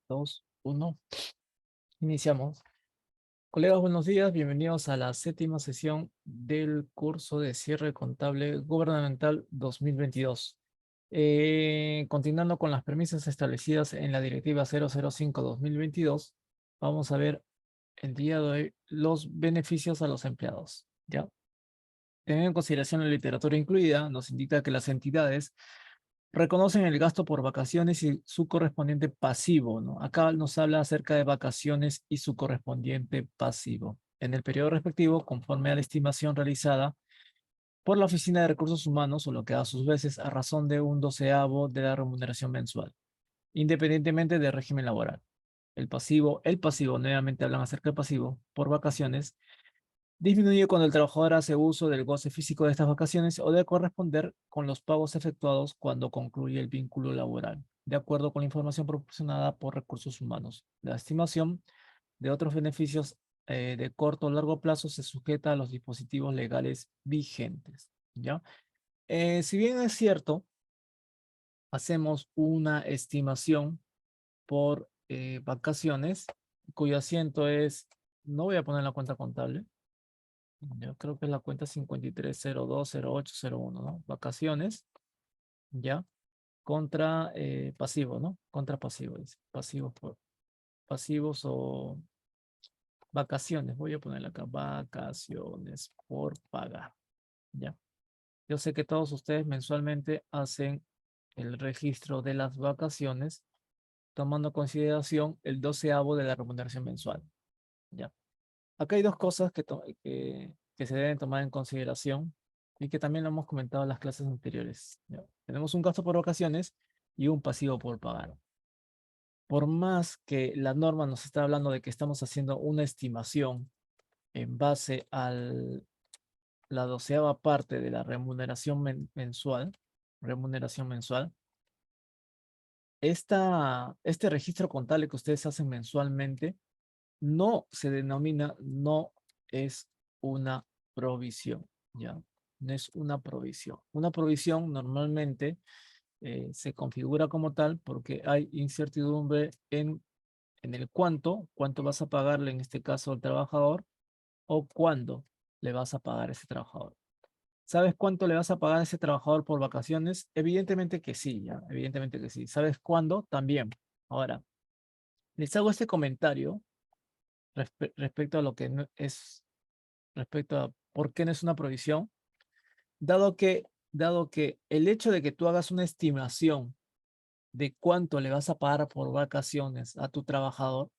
2, 1. Iniciamos. Colegas, buenos días. Bienvenidos a la séptima sesión del curso de cierre contable gubernamental 2022. Continuando con las premisas establecidas en la Directiva 005/2022, vamos a ver el día de hoy los beneficios a los empleados. ¿Ya? Teniendo en consideración la literatura incluida, nos indica que las entidades reconocen el gasto por vacaciones y su correspondiente pasivo, ¿no? Acá nos habla acerca de vacaciones y su correspondiente pasivo. En el periodo respectivo, conforme a la estimación realizada por la Oficina de Recursos Humanos, o lo que a sus veces a razón de un doceavo de la remuneración mensual, independientemente del régimen laboral. El pasivo, nuevamente hablan acerca del pasivo, por vacaciones, disminuye cuando el trabajador hace uso del goce físico de estas vacaciones o de corresponder con los pagos efectuados cuando concluye el vínculo laboral, de acuerdo con la información proporcionada por recursos humanos. La estimación de otros beneficios de corto o largo plazo se sujeta a los dispositivos legales vigentes, ¿ya? Si bien es cierto, hacemos una estimación por vacaciones, cuyo asiento es, no voy a poner la cuenta contable. Yo creo que es la cuenta 53020801, ¿no? Vacaciones, ¿ya? Contra pasivo, ¿no? Contra pasivo, dice. Pasivos o vacaciones. Voy a ponerle acá. Vacaciones por pagar, ¿ya? Yo sé que todos ustedes mensualmente hacen el registro de las vacaciones tomando en consideración el doceavo de la remuneración mensual, ¿ya? Acá hay dos cosas que se deben tomar en consideración y que también lo hemos comentado en las clases anteriores, ¿ya? Tenemos un gasto por vacaciones y un pasivo por pagar. Por más que la norma nos está hablando de que estamos haciendo una estimación en base a la doceava parte de la remuneración mensual, este registro contable que ustedes hacen mensualmente no se denomina, no es una provisión, ¿ya? No es una provisión. Una provisión normalmente se configura como tal porque hay incertidumbre en el cuánto vas a pagarle en este caso al trabajador o cuándo le vas a pagar a ese trabajador. ¿Sabes cuánto le vas a pagar a ese trabajador por vacaciones? Evidentemente que sí, ¿ya? Evidentemente que sí. ¿Sabes cuándo? También. Ahora, les hago este comentario respecto a lo que no es respecto a por qué no es una provisión, dado que el hecho de que tú hagas una estimación de cuánto le vas a pagar por vacaciones a tu trabajador,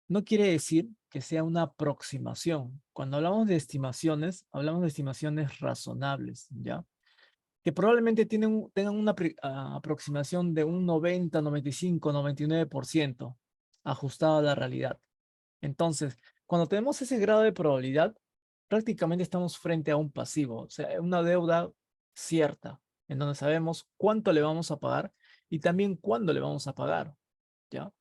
no quiere decir que sea una aproximación. Cuando hablamos de estimaciones razonables, ¿ya? Que probablemente tengan una aproximación de un 90, 95, 99% ajustado a la realidad. Entonces, cuando tenemos ese grado de probabilidad, prácticamente estamos frente a un pasivo, o sea, una deuda cierta, en donde sabemos cuánto le vamos a pagar y también cuándo le vamos a pagar, ¿ya?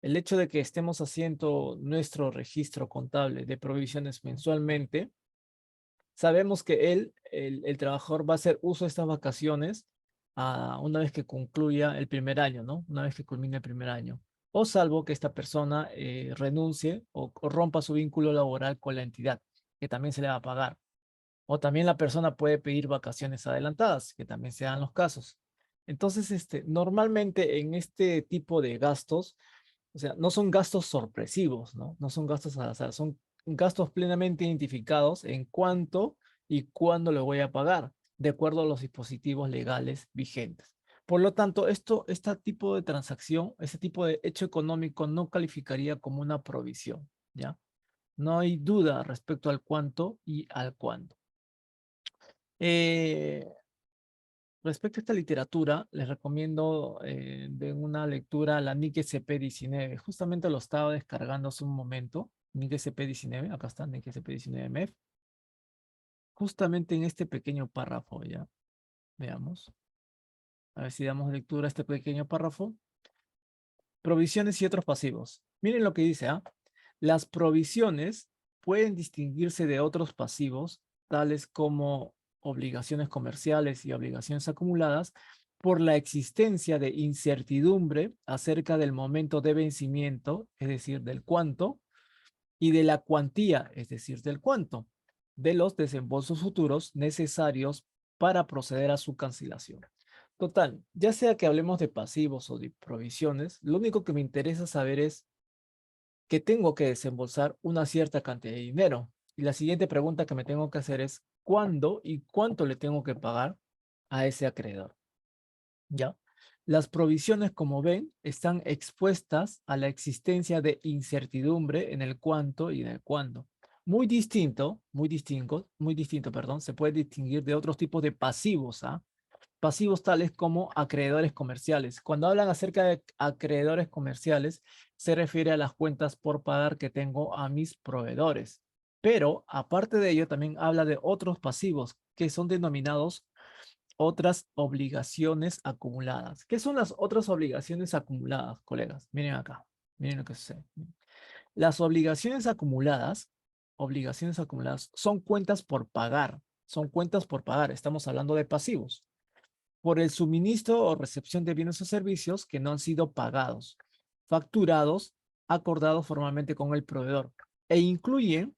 El hecho de que estemos haciendo nuestro registro contable de provisiones mensualmente, sabemos que el trabajador va a hacer uso de estas vacaciones una vez que concluya el primer año, ¿no? Una vez que culmine el primer año. O salvo que esta persona renuncie o rompa su vínculo laboral con la entidad, que también se le va a pagar. O también la persona puede pedir vacaciones adelantadas, que también se dan los casos. Entonces, normalmente en este tipo de gastos, o sea, no son gastos sorpresivos, ¿no? No son gastos al azar, son gastos plenamente identificados en cuánto y cuándo lo voy a pagar, de acuerdo a los dispositivos legales vigentes. Por lo tanto, este tipo de transacción, este tipo de hecho económico no calificaría como una provisión, ¿ya? No hay duda respecto al cuánto y al cuándo. Eh, Respecto a esta literatura, les recomiendo de una lectura la Nike CP19. Justamente lo estaba descargando hace un momento. Nike CP19, acá está Nike CP19 MEF. Justamente en este pequeño párrafo, ya. Veamos. A ver si damos lectura a este pequeño párrafo. Provisiones y otros pasivos. Miren lo que dice, ¿ah? Las provisiones pueden distinguirse de otros pasivos, tales como obligaciones comerciales y obligaciones acumuladas, por la existencia de incertidumbre acerca del momento de vencimiento, es decir, del cuánto, y de la cuantía, es decir, del cuánto, de los desembolsos futuros necesarios para proceder a su cancelación. Total, ya sea que hablemos de pasivos o de provisiones, lo único que me interesa saber es que tengo que desembolsar una cierta cantidad de dinero. Y la siguiente pregunta que me tengo que hacer es, ¿cuándo y cuánto le tengo que pagar a ese acreedor? ¿Ya? Las provisiones, como ven, están expuestas a la existencia de incertidumbre en el cuánto y en el cuándo. Muy distinto, perdón, se puede distinguir de otros tipos de pasivos, ¿ah? Pasivos tales como acreedores comerciales. Cuando hablan acerca de acreedores comerciales, se refiere a las cuentas por pagar que tengo a mis proveedores. Pero, aparte de ello, también habla de otros pasivos que son denominados otras obligaciones acumuladas. ¿Qué son las otras obligaciones acumuladas, colegas? Miren acá, miren lo que sucede. Las obligaciones acumuladas son cuentas por pagar, estamos hablando de pasivos, por el suministro o recepción de bienes o servicios que no han sido pagados, facturados, acordados formalmente con el proveedor, e incluyen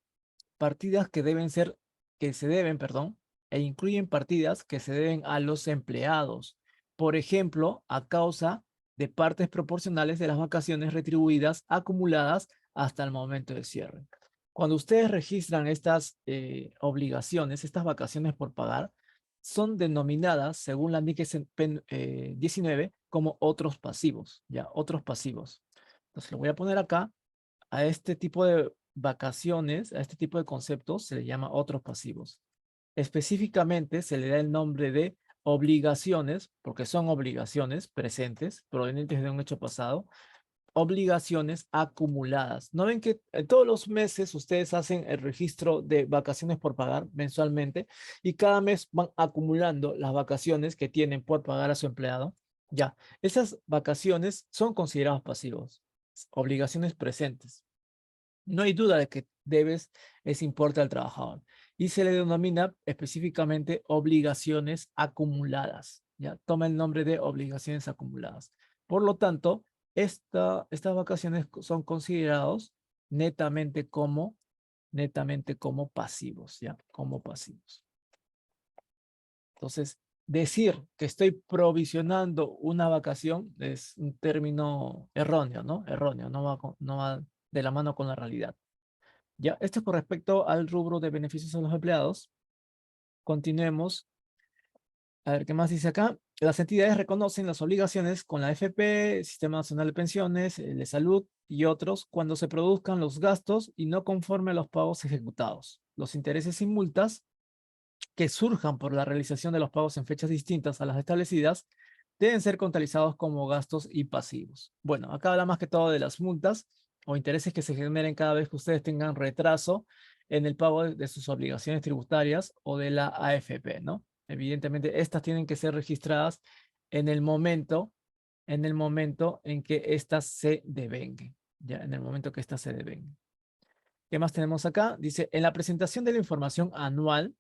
partidas que se deben, perdón, e incluyen partidas que se deben a los empleados. Por ejemplo, a causa de partes proporcionales de las vacaciones retribuidas acumuladas hasta el momento del cierre. Cuando ustedes registran estas obligaciones, estas vacaciones por pagar, son denominadas, según la NIC 19, como otros pasivos, ¿ya? Otros pasivos. Entonces lo voy a poner acá. A este tipo de vacaciones, a este tipo de conceptos se le llama otros pasivos. Específicamente se le da el nombre de obligaciones, porque son obligaciones presentes, provenientes de un hecho pasado, obligaciones acumuladas. ¿No ven que todos los meses ustedes hacen el registro de vacaciones por pagar mensualmente y cada mes van acumulando las vacaciones que tienen por pagar a su empleado? Ya, esas vacaciones son consideradas pasivos, obligaciones presentes. No hay duda de que debes ese importe al trabajador y se le denomina específicamente obligaciones acumuladas. ¿Ya? Toma el nombre de obligaciones acumuladas. Por lo tanto, estas vacaciones son considerados netamente como pasivos, ¿ya? Como pasivos. Entonces, decir que estoy provisionando una vacación es un término erróneo, ¿no? Erróneo, no va de la mano con la realidad. Ya, esto es con respecto al rubro de beneficios a los empleados. Continuemos. A ver, ¿qué más dice acá? Las entidades reconocen las obligaciones con la AFP, Sistema Nacional de Pensiones, el de Salud y otros cuando se produzcan los gastos y no conforme a los pagos ejecutados. Los intereses y multas que surjan por la realización de los pagos en fechas distintas a las establecidas deben ser contabilizados como gastos y pasivos. Bueno, acá habla más que todo de las multas o intereses que se generen cada vez que ustedes tengan retraso en el pago de sus obligaciones tributarias o de la AFP, ¿no? Evidentemente, estas tienen que ser registradas en el momento en que éstas se devenguen, ya, en el momento que éstas se devenguen. ¿Qué más tenemos acá? Dice, en la presentación de la información anual,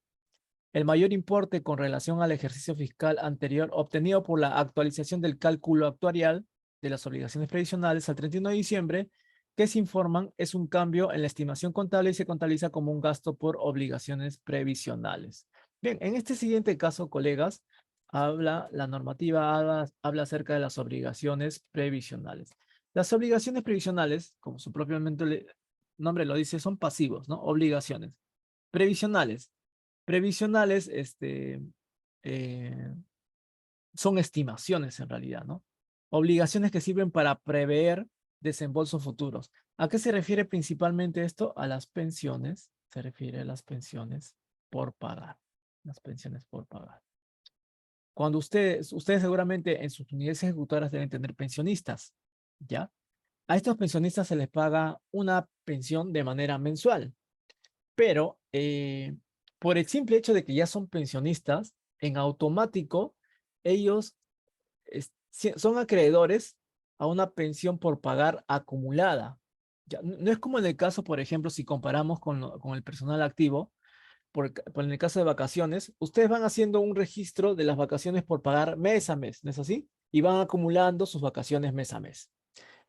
el mayor importe con relación al ejercicio fiscal anterior obtenido por la actualización del cálculo actuarial de las obligaciones previsionales al 31 de diciembre que se informan es un cambio en la estimación contable y se contabiliza como un gasto por obligaciones previsionales. Bien, en este siguiente caso, colegas, la normativa habla acerca de las obligaciones previsionales. Las obligaciones previsionales, como su propio nombre lo dice, son pasivos, ¿no? Obligaciones. Previsionales. Previsionales, eh, son estimaciones en realidad, ¿no? Obligaciones que sirven para prever desembolsos futuros. ¿A qué se refiere principalmente esto? A las pensiones. Se refiere a las pensiones por pagar. Las pensiones por pagar. Cuando ustedes seguramente en sus unidades ejecutoras deben tener pensionistas, ¿ya? A estos pensionistas se les paga una pensión de manera mensual, pero por el simple hecho de que ya son pensionistas, en automático ellos son acreedores a una pensión por pagar acumulada. Ya, no es como en el caso, por ejemplo, si comparamos con el personal activo, por en el caso de vacaciones, ustedes van haciendo un registro de las vacaciones por pagar mes a mes, ¿no es así? Y van acumulando sus vacaciones mes a mes.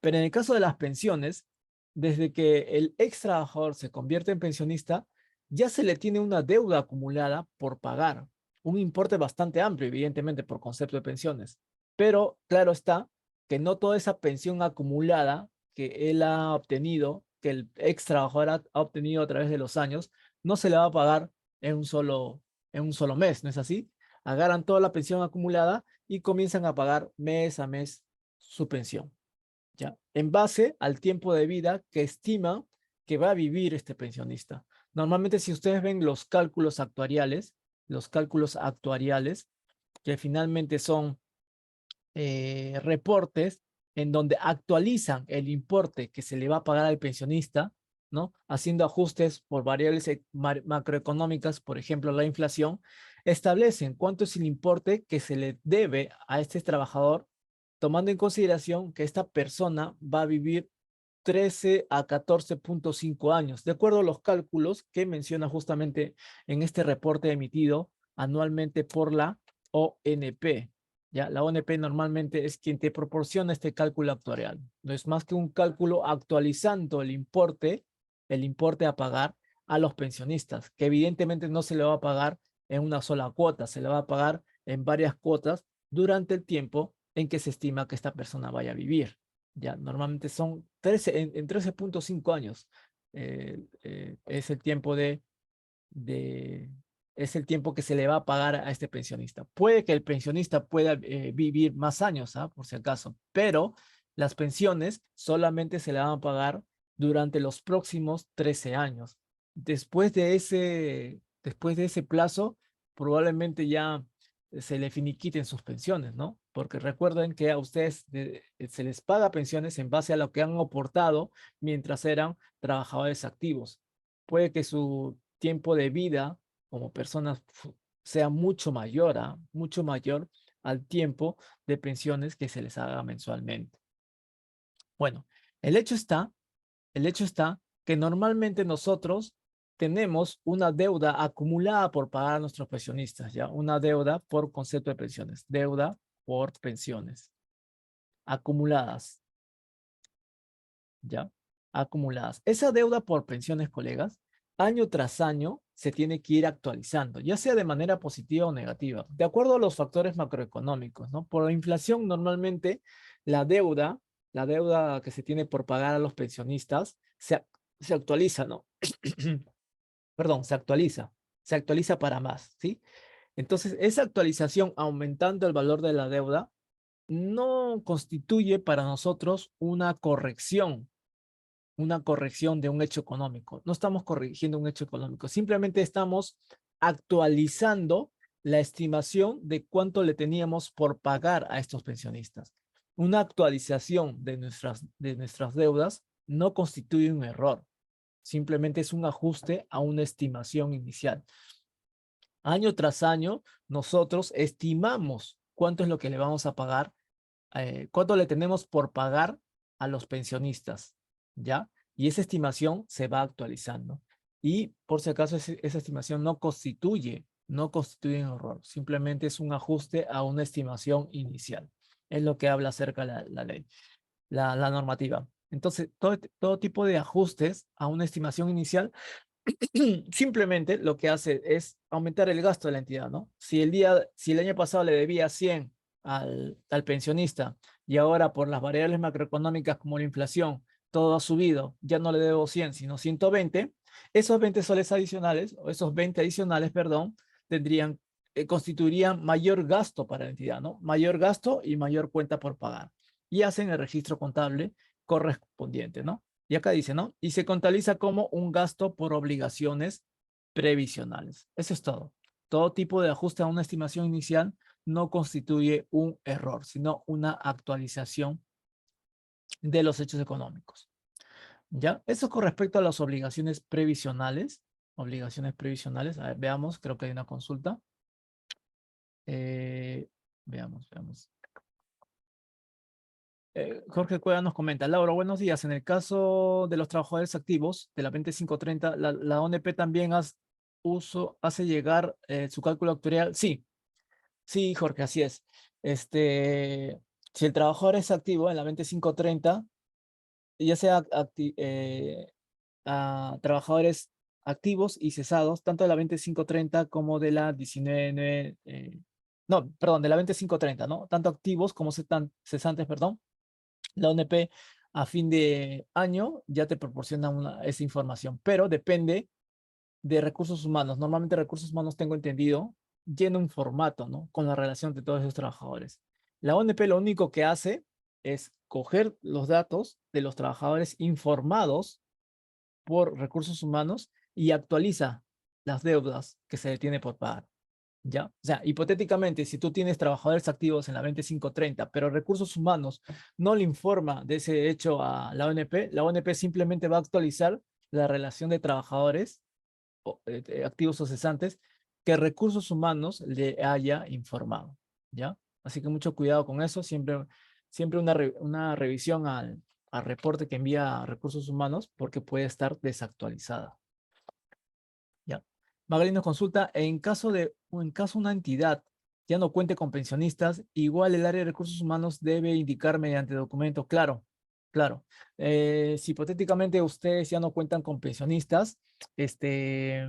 Pero en el caso de las pensiones, desde que el ex trabajador se convierte en pensionista, ya se le tiene una deuda acumulada por pagar, un importe bastante amplio, evidentemente, por concepto de pensiones. Pero claro está que no toda esa pensión acumulada que él ha obtenido, que el ex trabajador ha obtenido a través de los años, no se le va a pagar en un solo mes, ¿no es así? Agarran toda la pensión acumulada y comienzan a pagar mes a mes su pensión. ¿Ya? En base al tiempo de vida que estima que va a vivir este pensionista. Normalmente, si ustedes ven los cálculos actuariales, que finalmente son reportes en donde actualizan el importe que se le va a pagar al pensionista, ¿no? Haciendo ajustes por variables macroeconómicas, por ejemplo, la inflación, establecen cuánto es el importe que se le debe a este trabajador, tomando en consideración que esta persona va a vivir 13 a 14.5 años, de acuerdo a los cálculos que menciona justamente en este reporte emitido anualmente por la ONP. ¿Ya? La ONP normalmente es quien te proporciona este cálculo actuarial. No es más que un cálculo actualizando el importe a pagar a los pensionistas, que evidentemente no se le va a pagar en una sola cuota, se le va a pagar en varias cuotas durante el tiempo en que se estima que esta persona vaya a vivir. Ya, normalmente son 13, en 13.5 años es el tiempo de, es el tiempo que se le va a pagar a este pensionista. Puede que el pensionista pueda vivir más años, ¿ah? Por si acaso, pero las pensiones solamente se le van a pagar durante los próximos 13 años. Después de ese plazo, probablemente ya se le finiquiten sus pensiones, ¿no? Porque recuerden que a ustedes se les paga pensiones en base a lo que han aportado mientras eran trabajadores activos. Puede que su tiempo de vida como personas sea mucho mayor, ¿ah? Mucho mayor al tiempo de pensiones que se les haga mensualmente. Bueno, el hecho está, el hecho está que normalmente nosotros tenemos una deuda acumulada por pagar a nuestros pensionistas, ¿ya? Una deuda por concepto de pensiones, deuda por pensiones acumuladas, ¿ya? Acumuladas. Esa deuda por pensiones, colegas, año tras año se tiene que ir actualizando, ya sea de manera positiva o negativa, de acuerdo a los factores macroeconómicos, ¿no? Por la inflación, normalmente la deuda, la deuda que se tiene por pagar a los pensionistas, se actualiza, ¿no? Perdón, se actualiza para más, ¿sí? Entonces, esa actualización aumentando el valor de la deuda no constituye para nosotros una corrección de un hecho económico. No estamos corrigiendo un hecho económico, simplemente estamos actualizando la estimación de cuánto le teníamos por pagar a estos pensionistas. Una actualización de nuestras deudas no constituye un error, simplemente es un ajuste a una estimación inicial. Año tras año, nosotros estimamos cuánto es lo que le vamos a pagar, cuánto le tenemos por pagar a los pensionistas, ¿ya? Y esa estimación se va actualizando. Y por si acaso esa estimación no constituye un error, simplemente es un ajuste a una estimación inicial. Es lo que habla acerca la ley, la normativa. Entonces, todo tipo de ajustes a una estimación inicial simplemente lo que hace es aumentar el gasto de la entidad, ¿no? Si el año pasado le debía 100 al pensionista y ahora por las variables macroeconómicas como la inflación, todo ha subido, ya no le debo 100, sino 120, esos 20 soles adicionales, o esos 20 adicionales, perdón, constituirían mayor gasto para la entidad, ¿no? Mayor gasto y mayor cuenta por pagar. Y hacen el registro contable correspondiente, ¿no? Y acá dice, ¿no? Y se contabiliza como un gasto por obligaciones previsionales. Eso es todo. Todo tipo de ajuste a una estimación inicial no constituye un error, sino una actualización de los hechos económicos. ¿Ya? Eso con respecto a las obligaciones previsionales. Obligaciones previsionales. A ver, veamos, creo que hay una consulta. Veamos. Jorge Cueva nos comenta, Laura, buenos días. En el caso de los trabajadores activos de la 2530, la ONP también hace llegar su cálculo actuarial. Sí, sí, Jorge, así es. Si el trabajador es activo en la 2530, ya sea a trabajadores activos y cesados, tanto de la 2530 como de la 19, no, perdón, de la 2530, ¿no? Tanto activos como cesantes, perdón. La ONP a fin de año ya te proporciona esa información, pero depende de recursos humanos. Normalmente recursos humanos, tengo entendido, llena un formato, ¿no? Con la relación de todos esos trabajadores. La ONP lo único que hace es coger los datos de los trabajadores informados por recursos humanos y actualiza las deudas que se le tiene por pagar. ¿Ya? O sea, hipotéticamente, si tú tienes trabajadores activos en la 2530, pero recursos humanos no le informa de ese hecho a la ONP simplemente va a actualizar la relación de trabajadores activos o cesantes que recursos humanos le haya informado, ¿ya? Así que mucho cuidado con eso, siempre una revisión al reporte que envía recursos humanos porque puede estar desactualizada, ¿ya? Magali nos consulta, en caso una entidad ya no cuente con pensionistas, igual el área de recursos humanos debe indicar mediante documento, claro, claro. Si hipotéticamente ustedes ya no cuentan con pensionistas, este,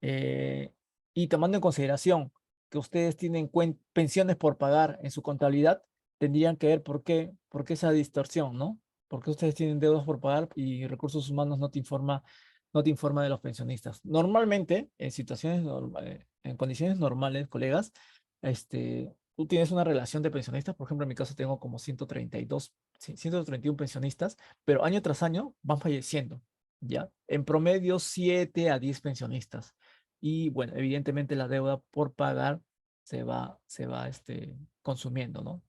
eh, y tomando en consideración que ustedes tienen pensiones por pagar en su contabilidad, tendrían que ver por qué esa distorsión, ¿no? Porque ustedes tienen deudas por pagar y recursos humanos no te informa de los pensionistas. Normalmente, en condiciones normales, colegas, tú tienes una relación de pensionistas. Por ejemplo, en mi caso tengo como 132, sí, 131 pensionistas, pero año tras año van falleciendo, ¿ya? En promedio, 7 a 10 pensionistas. Y bueno, evidentemente la deuda por pagar se va consumiendo, ¿no?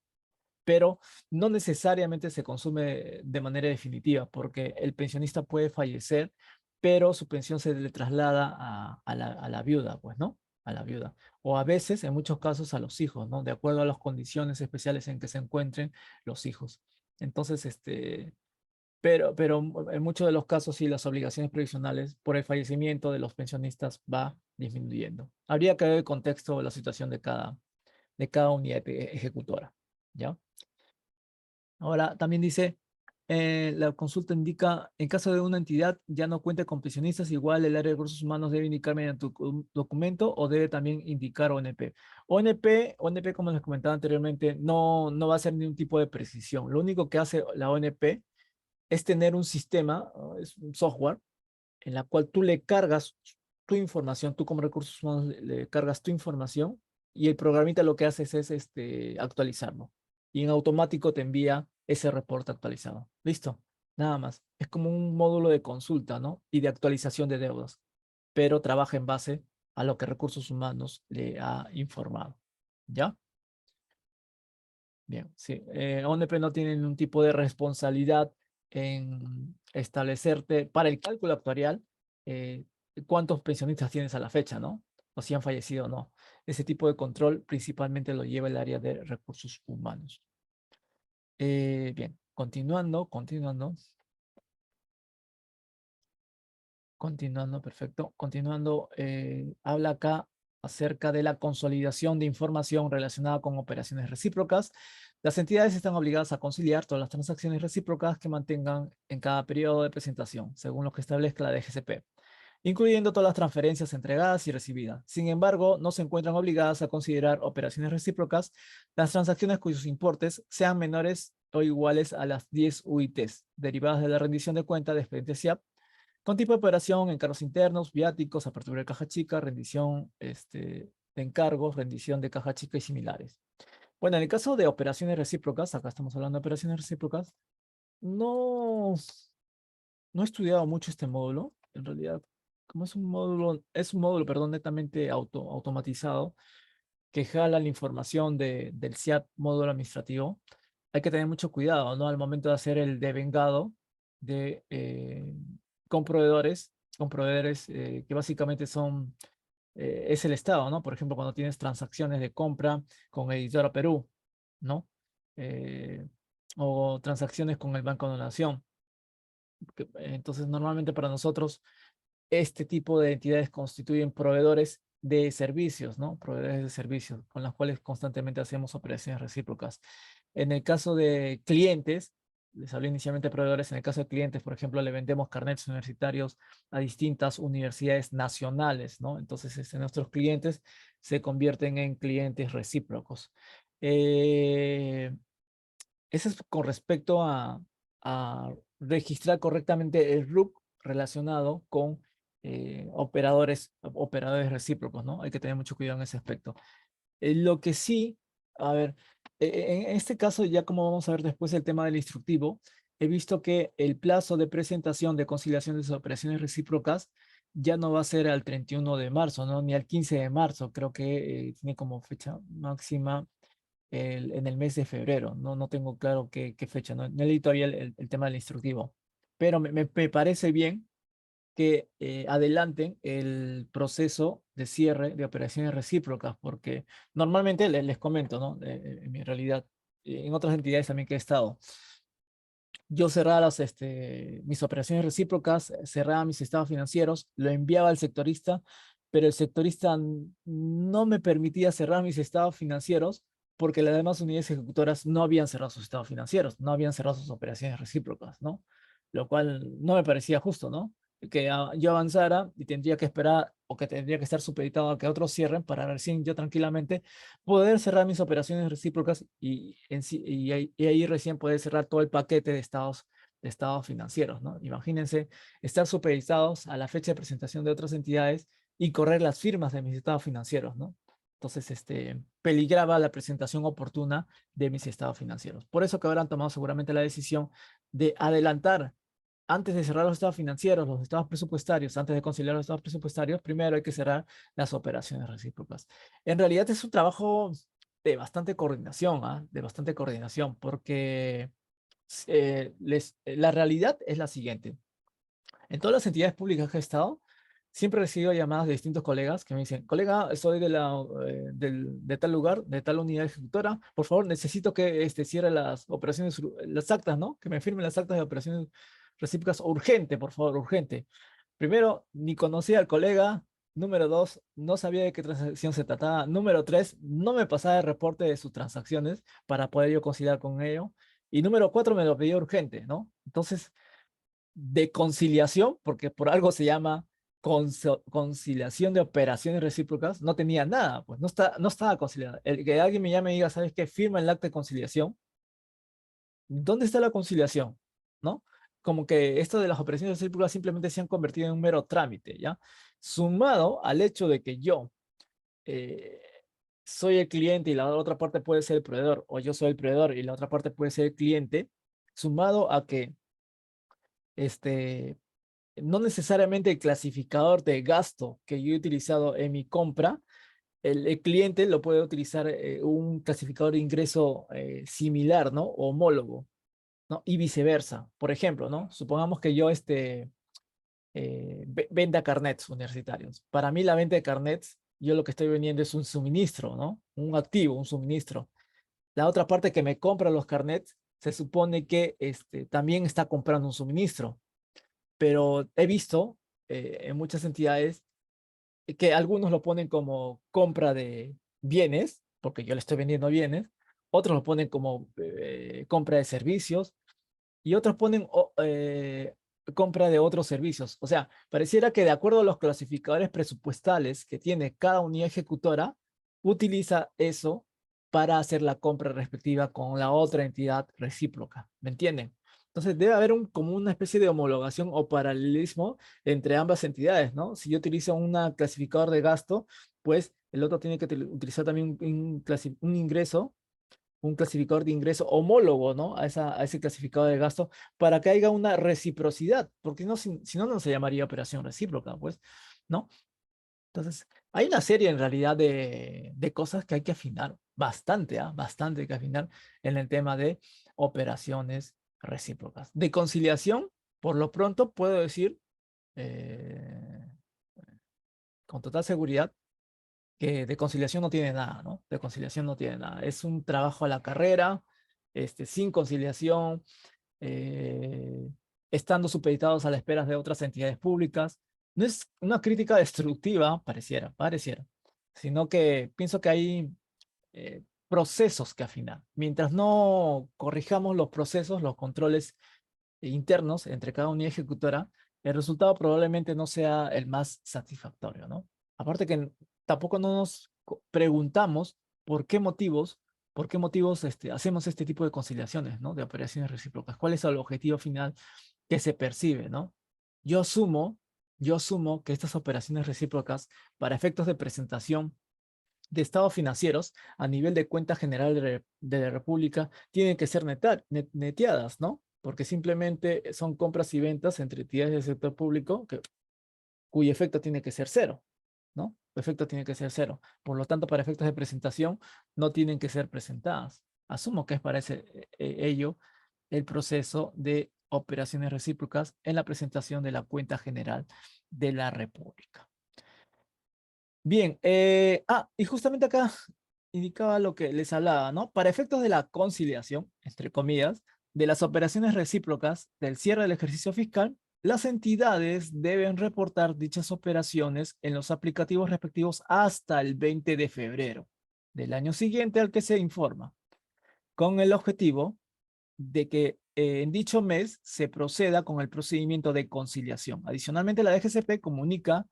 Pero no necesariamente se consume de manera definitiva, porque el pensionista puede fallecer, pero su pensión se le traslada a la viuda, pues, ¿no? A la viuda. O a veces, en muchos casos, a los hijos, ¿no? De acuerdo a las condiciones especiales en que se encuentren los hijos. Entonces, pero en muchos de los casos sí, las obligaciones previsionales por el fallecimiento de los pensionistas va disminuyendo. Habría que ver el contexto de la situación de cada unidad ejecutora, ¿ya? Ahora, también dice, la consulta indica, en caso de una entidad ya no cuente con pensionistas, igual el área de recursos humanos debe indicar mediante un documento o debe también indicar ONP. ONP, como les comentaba anteriormente, no va a hacer ningún tipo de precisión. Lo único que hace la ONP es tener un sistema, es un software, en la cual tú le cargas tu información, tú como recursos humanos le cargas tu información y el programita lo que hace es actualizarlo. Y en automático te envía ese reporte actualizado. Listo, nada más. Es como un módulo de consulta, ¿no? Y de actualización de deudas, pero trabaja en base a lo que recursos humanos le ha informado. ¿Ya? Bien, sí. ONP no tiene ningún tipo de responsabilidad en establecerte para el cálculo actuarial eh, cuántos pensionistas tienes a la fecha, ¿no? O si han fallecido o no. Ese tipo de control principalmente lo lleva el área de recursos humanos. Bien, continuando, perfecto. Continuando, habla acá acerca de la consolidación de información relacionada con operaciones recíprocas. Las entidades están obligadas a conciliar todas las transacciones recíprocas que mantengan en cada periodo de presentación, según lo que establezca la DGCP, incluyendo todas las transferencias entregadas y recibidas. Sin embargo, no se encuentran obligadas a considerar operaciones recíprocas las transacciones cuyos importes sean menores o iguales a las 10 UITs, derivadas de la rendición de cuenta de expediente SIAP con tipo de operación, encargos internos, viáticos, apertura de caja chica, rendición de encargos, rendición de caja chica y similares. Bueno, en el caso de operaciones recíprocas, acá estamos hablando de operaciones recíprocas, no, no he estudiado mucho este módulo. En realidad, como es un módulo, perdón, netamente automatizado, que jala la información del SIAP módulo administrativo, hay que tener mucho cuidado, ¿no? Al momento de hacer el devengado de, con proveedores que básicamente es el Estado, ¿no? Por ejemplo, cuando tienes transacciones de compra con Editora Perú, ¿no? Eh, o transacciones con el Banco de la Nación. Entonces, normalmente para nosotros este tipo de entidades constituyen proveedores de servicios, ¿no? Proveedores de servicios con los cuales constantemente hacemos operaciones recíprocas. En el caso de clientes, les hablé inicialmente de proveedores, en el caso de clientes, por ejemplo, le vendemos carnets universitarios a distintas universidades nacionales, ¿no? Entonces, nuestros clientes se convierten en clientes recíprocos. Eh, Eso es con respecto a registrar correctamente el RUC relacionado con operadores recíprocos, ¿no? Hay que tener mucho cuidado en ese aspecto. Lo que sí, a ver, en este caso, ya como vamos a ver después el tema del instructivo, he visto que el plazo de presentación de conciliación de sus operaciones recíprocas ya no va a ser al 31 de marzo, ¿no? Ni al 15 de marzo, creo que tiene como fecha máxima en el mes de febrero. No tengo claro qué fecha, no leí todavía el tema del instructivo, pero me parece bien que adelanten el proceso de cierre de operaciones recíprocas, porque normalmente les comento, ¿no? En mi realidad, en otras entidades también que he estado, yo cerraba mis operaciones recíprocas, cerraba mis estados financieros, lo enviaba al sectorista, pero el sectorista no me permitía cerrar mis estados financieros porque las demás unidades ejecutoras no habían cerrado sus estados financieros, no habían cerrado sus operaciones recíprocas, ¿no? Lo cual no me parecía justo, ¿no? Que yo avanzara y tendría que esperar o que tendría que estar supeditado a que otros cierren para recién yo tranquilamente poder cerrar mis operaciones recíprocas y ahí recién poder cerrar todo el paquete de estados financieros, ¿no? Imagínense estar supeditados a la fecha de presentación de otras entidades y correr las firmas de mis estados financieros, ¿no? Entonces, peligraba la presentación oportuna de mis estados financieros. Por eso que habrán tomado seguramente la decisión de adelantar antes de cerrar los estados financieros, los estados presupuestarios, antes de conciliar los estados presupuestarios, primero hay que cerrar las operaciones recíprocas. En realidad es un trabajo de bastante coordinación, ¿ah? De bastante coordinación, porque la realidad es la siguiente. En todas las entidades públicas que he estado, siempre he recibido llamadas de distintos colegas que me dicen, colega, soy de tal lugar, de tal unidad ejecutora, por favor, necesito que cierre las operaciones, las actas, ¿no? Que me firmen las actas de operaciones recíprocas urgente, por favor, urgente. Primero, ni conocía al colega. Número dos, no sabía de qué transacción se trataba. Número tres, no me pasaba el reporte de sus transacciones para poder yo conciliar con ello. Y número cuatro, me lo pedía urgente, ¿no? Entonces, de conciliación, porque por algo se llama conciliación de operaciones recíprocas, no tenía nada, pues no estaba conciliada. El que alguien me llame y diga, ¿sabes qué? Firma el acta de conciliación. ¿Dónde está la conciliación? ¿No? Como que esto de las operaciones recíprocas simplemente se han convertido en un mero trámite, ¿ya? Sumado al hecho de que yo eh, soy el cliente y la otra parte puede ser el proveedor, o yo soy el proveedor y la otra parte puede ser el cliente, sumado a que este, no necesariamente el clasificador de gasto que yo he utilizado en mi compra, el cliente lo puede utilizar un clasificador de ingreso similar, ¿no? O homólogo, ¿no? Y viceversa. Por ejemplo, ¿no? Supongamos que yo venda carnets universitarios. Para mí la venta de carnets, yo lo que estoy vendiendo es un suministro, ¿no? Un activo, un suministro. La otra parte que me compra los carnets, se supone que también está comprando un suministro, pero he visto en muchas entidades que algunos lo ponen como compra de bienes, porque yo le estoy vendiendo bienes, otros lo ponen como compra de servicios y otros ponen compra de otros servicios. O sea, pareciera que de acuerdo a los clasificadores presupuestales que tiene cada unidad ejecutora, utiliza eso para hacer la compra respectiva con la otra entidad recíproca. ¿Me entienden? Entonces debe haber como una especie de homologación o paralelismo entre ambas entidades, ¿no? Si yo utilizo un clasificador de gasto, pues el otro tiene que utilizar también un ingreso, un clasificador de ingreso homólogo, ¿no? A ese clasificador de gasto para que haya una reciprocidad, porque no, si no, no se llamaría operación recíproca, pues, ¿no? Entonces, hay una serie en realidad de cosas que hay que afinar, bastante, ¿ah? Bastante hay que afinar en el tema de operaciones recíprocas. De conciliación, por lo pronto, puedo decir eh, con total seguridad que de conciliación no tiene nada, ¿no? De conciliación no tiene nada. Es un trabajo a la carrera, sin conciliación, eh, estando supeditados a las esperas de otras entidades públicas. No es una crítica destructiva, pareciera, sino que pienso que hay procesos que afinar. Mientras no corrijamos los procesos, los controles internos entre cada unidad ejecutora, el resultado probablemente no sea el más satisfactorio, ¿no? Aparte que tampoco no nos preguntamos por qué motivos hacemos este tipo de conciliaciones, ¿no? De operaciones recíprocas. ¿Cuál es el objetivo final que se percibe, ¿no? Yo asumo, yo asumo que estas operaciones recíprocas, para efectos de presentación de estados financieros a nivel de cuenta general de la República tienen que ser neteadas, ¿no? Porque simplemente son compras y ventas entre entidades del sector público cuyo efecto tiene que ser cero, ¿no? El efecto tiene que ser cero. Por lo tanto, para efectos de presentación, no tienen que ser presentadas. Asumo que es para ello el proceso de operaciones recíprocas en la presentación de la cuenta general de la República. Bien, y justamente acá indicaba lo que les hablaba, ¿no? Para efectos de la conciliación, entre comillas, de las operaciones recíprocas del cierre del ejercicio fiscal, las entidades deben reportar dichas operaciones en los aplicativos respectivos hasta el 20 de febrero del año siguiente al que se informa, con el objetivo de que en dicho mes se proceda con el procedimiento de conciliación. Adicionalmente, la DGCP comunica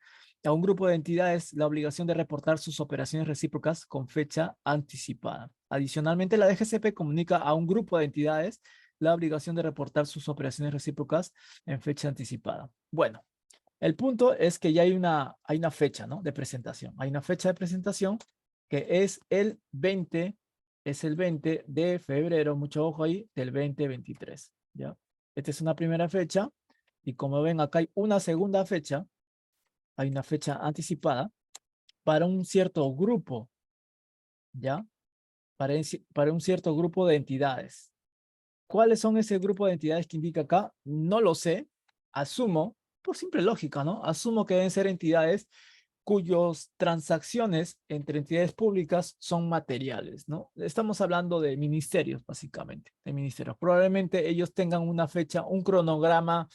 a un grupo de entidades la obligación de reportar sus operaciones recíprocas con fecha anticipada. Adicionalmente, la DGCP comunica a un grupo de entidades la obligación de reportar sus operaciones recíprocas en fecha anticipada. Bueno, el punto es que ya hay una fecha, ¿no? De presentación. Hay una fecha de presentación que es el 20 de febrero, mucho ojo ahí, del 2023, ¿ya? Esta es una primera fecha y como ven acá hay una segunda fecha, hay una fecha anticipada para un cierto grupo, ¿ya? Para un cierto grupo de entidades. ¿Cuáles son ese grupo de entidades que indica acá? No lo sé. Asumo, por simple lógica, ¿no? Asumo que deben ser entidades cuyas transacciones entre entidades públicas son materiales, ¿no? Estamos hablando de ministerios, básicamente, de ministerios. Probablemente ellos tengan una fecha, un cronograma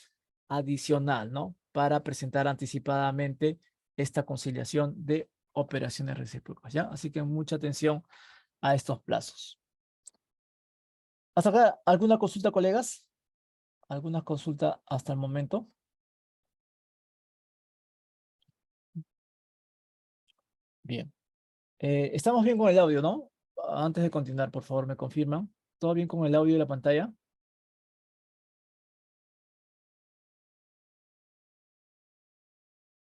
adicional, ¿no? Para presentar anticipadamente esta conciliación de operaciones recíprocas, ¿ya? Así que mucha atención a estos plazos. ¿Hasta acá alguna consulta, colegas? ¿Alguna consulta hasta el momento? Bien. Estamos bien con el audio, ¿no? Antes de continuar, por favor, me confirman. ¿Todo bien con el audio de la pantalla?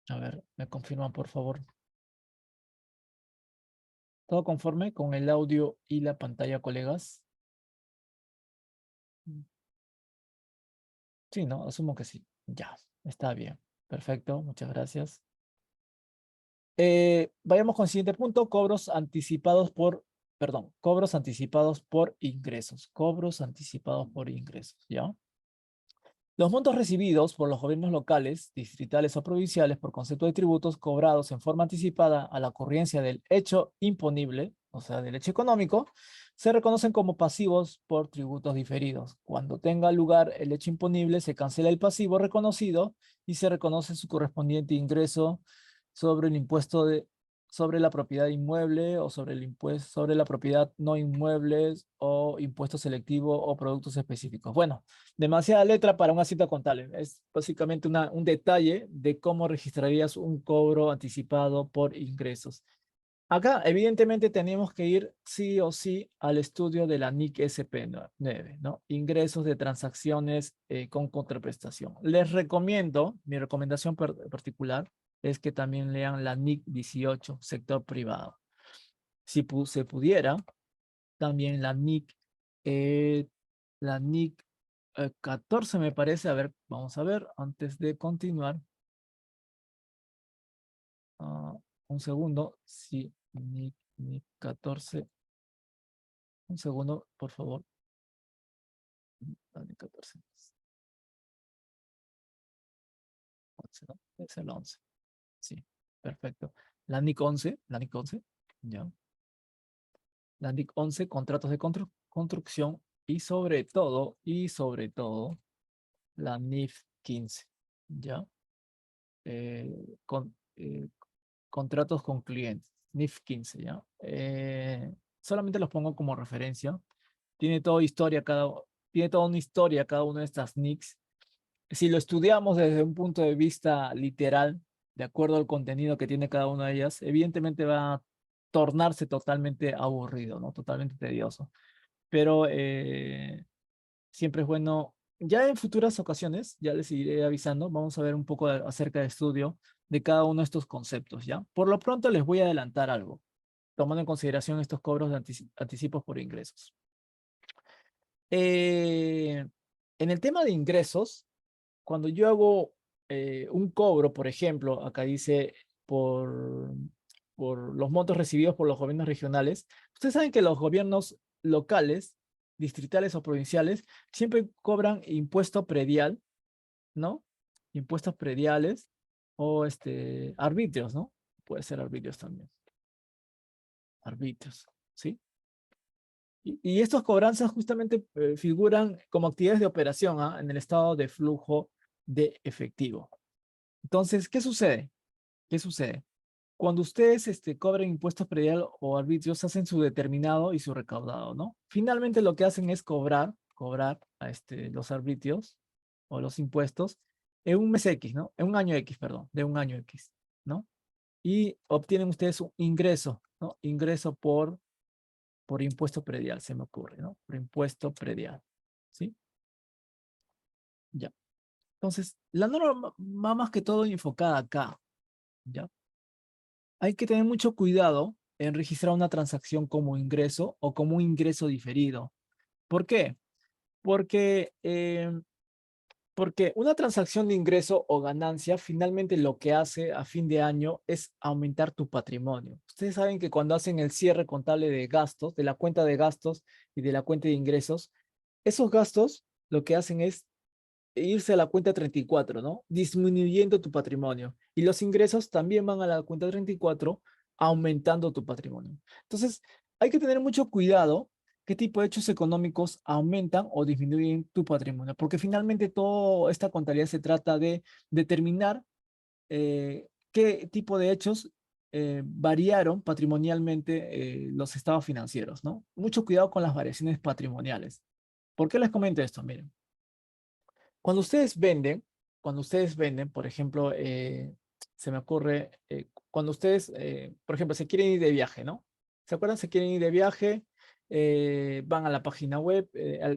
A ver, me confirman, por favor. ¿Todo conforme con el audio y la pantalla, colegas? Sí, ¿no? Asumo que sí. Ya, está bien. Perfecto, muchas gracias. Vayamos con el siguiente punto, cobros anticipados por ingresos. Cobros anticipados por ingresos, ¿ya? Los montos recibidos por los gobiernos locales, distritales o provinciales por concepto de tributos cobrados en forma anticipada a la ocurrencia del hecho imponible, o sea, del hecho económico, se reconocen como pasivos por tributos diferidos. Cuando tenga lugar el hecho imponible, se cancela el pasivo reconocido y se reconoce su correspondiente ingreso sobre el impuesto sobre la propiedad inmueble o sobre el impuesto sobre la propiedad no inmuebles o impuesto selectivo o productos específicos. Bueno, demasiada letra para una cita contable. Es básicamente un detalle de cómo registrarías un cobro anticipado por ingresos. Acá, evidentemente, tenemos que ir sí o sí al estudio de la NIC SP9, ¿no? Ingresos de transacciones con contraprestación. Les recomiendo, mi recomendación particular, es que también lean la NIC 18, sector privado. Si se pudiera, también la NIC 14 me parece. A ver, vamos a ver, antes de continuar. ah, un segundo, sí, NIC 14. Un segundo, por favor. La NIC 14. 11, ¿no? Es el 11. Sí, perfecto. La NIC 11, ya. La NIC 11, contratos de construcción y sobre todo, la NIF 15, ¿ya? con, contratos con clientes, NIF 15, ¿ya? Solamente los pongo como referencia. Tiene toda historia tiene toda una historia cada una de estas NICs. Si lo estudiamos desde un punto de vista literal, de acuerdo al contenido que tiene cada una de ellas, evidentemente va a tornarse totalmente aburrido, ¿no? Totalmente tedioso. Pero siempre es bueno, ya en futuras ocasiones, ya les iré avisando, vamos a ver un poco acerca de estudio de cada uno de estos conceptos, ¿ya? Por lo pronto les voy a adelantar algo, tomando en consideración estos cobros de anticipos por ingresos. En el tema de ingresos, cuando yo hago un cobro, por ejemplo, acá dice por, por los montos recibidos por los gobiernos regionales, ustedes saben que los gobiernos locales, distritales o provinciales, siempre cobran impuesto predial, ¿no? Impuestos prediales o arbitrios, ¿no? Puede ser arbitrios también. Arbitrios, ¿sí? Y estas cobranzas justamente figuran como actividades de operación, ¿ah? En el estado de flujo de efectivo. Entonces, ¿qué sucede? ¿Qué sucede? Cuando ustedes cobran impuestos predial o arbitrios, hacen su determinado y su recaudado, ¿no? Finalmente lo que hacen es cobrar los arbitrios o los impuestos en un mes X, ¿no? En un año X, perdón, de un año X, ¿no? Y obtienen ustedes un ingreso, ¿no? Ingreso por impuesto predial, se me ocurre, ¿no? Por impuesto predial, ¿sí? Ya. Entonces, la norma va más que todo enfocada acá, ¿ya? Hay que tener mucho cuidado en registrar una transacción como ingreso o como un ingreso diferido. ¿Por qué? Porque, porque una transacción de ingreso o ganancia finalmente lo que hace a fin de año es aumentar tu patrimonio. Ustedes saben que cuando hacen el cierre contable de gastos, de la cuenta de gastos y de la cuenta de ingresos, esos gastos lo que hacen es irse a la cuenta 34, ¿no? Disminuyendo tu patrimonio. Y los ingresos también van a la cuenta 34, aumentando tu patrimonio. Entonces, hay que tener mucho cuidado qué tipo de hechos económicos aumentan o disminuyen tu patrimonio, porque finalmente toda esta contabilidad se trata de determinar qué tipo de hechos variaron patrimonialmente los estados financieros, ¿no? Mucho cuidado con las variaciones patrimoniales. ¿Por qué les comento esto? Miren. Cuando cuando ustedes venden, por ejemplo, se me ocurre, cuando ustedes, por ejemplo, se quieren ir de viaje, ¿no? ¿Se acuerdan? Se quieren ir de viaje, van a la página web,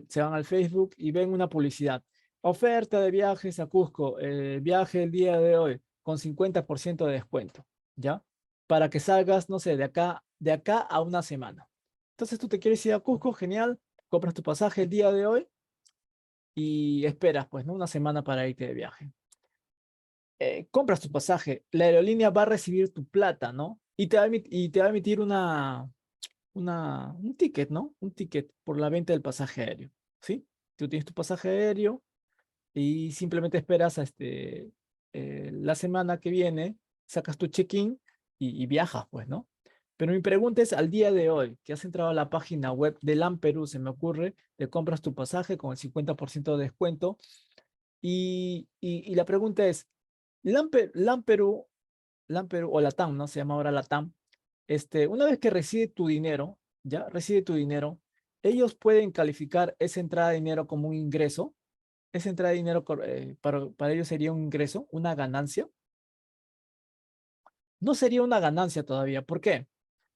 se van al Facebook y ven una publicidad. Oferta de viajes a Cusco, viaje el día de hoy con 50% de descuento, ¿ya? Para que salgas, no sé, de acá a una semana. Entonces tú te quieres ir a Cusco, genial, compras tu pasaje el día de hoy y esperas, pues, ¿no? Una semana para irte de viaje. Compras tu pasaje, la aerolínea va a recibir tu plata, ¿no? Y te va a emitir un ticket, ¿no? Un ticket por la venta del pasaje aéreo, ¿sí? Tú tienes tu pasaje aéreo y simplemente esperas a la semana que viene, sacas tu check-in y viajas, pues, ¿no? Pero mi pregunta es, al día de hoy, que has entrado a la página web de LAN Perú, se me ocurre, te compras tu pasaje con el 50% de descuento y la pregunta es, LAN Perú, LAN Perú o LATAM, ¿no? Se llama ahora LATAM. Una vez que recibe tu dinero, ya recibe tu dinero, ellos pueden calificar esa entrada de dinero como un ingreso. Esa entrada de dinero para ellos sería un ingreso, una ganancia. No sería una ganancia todavía. ¿Por qué?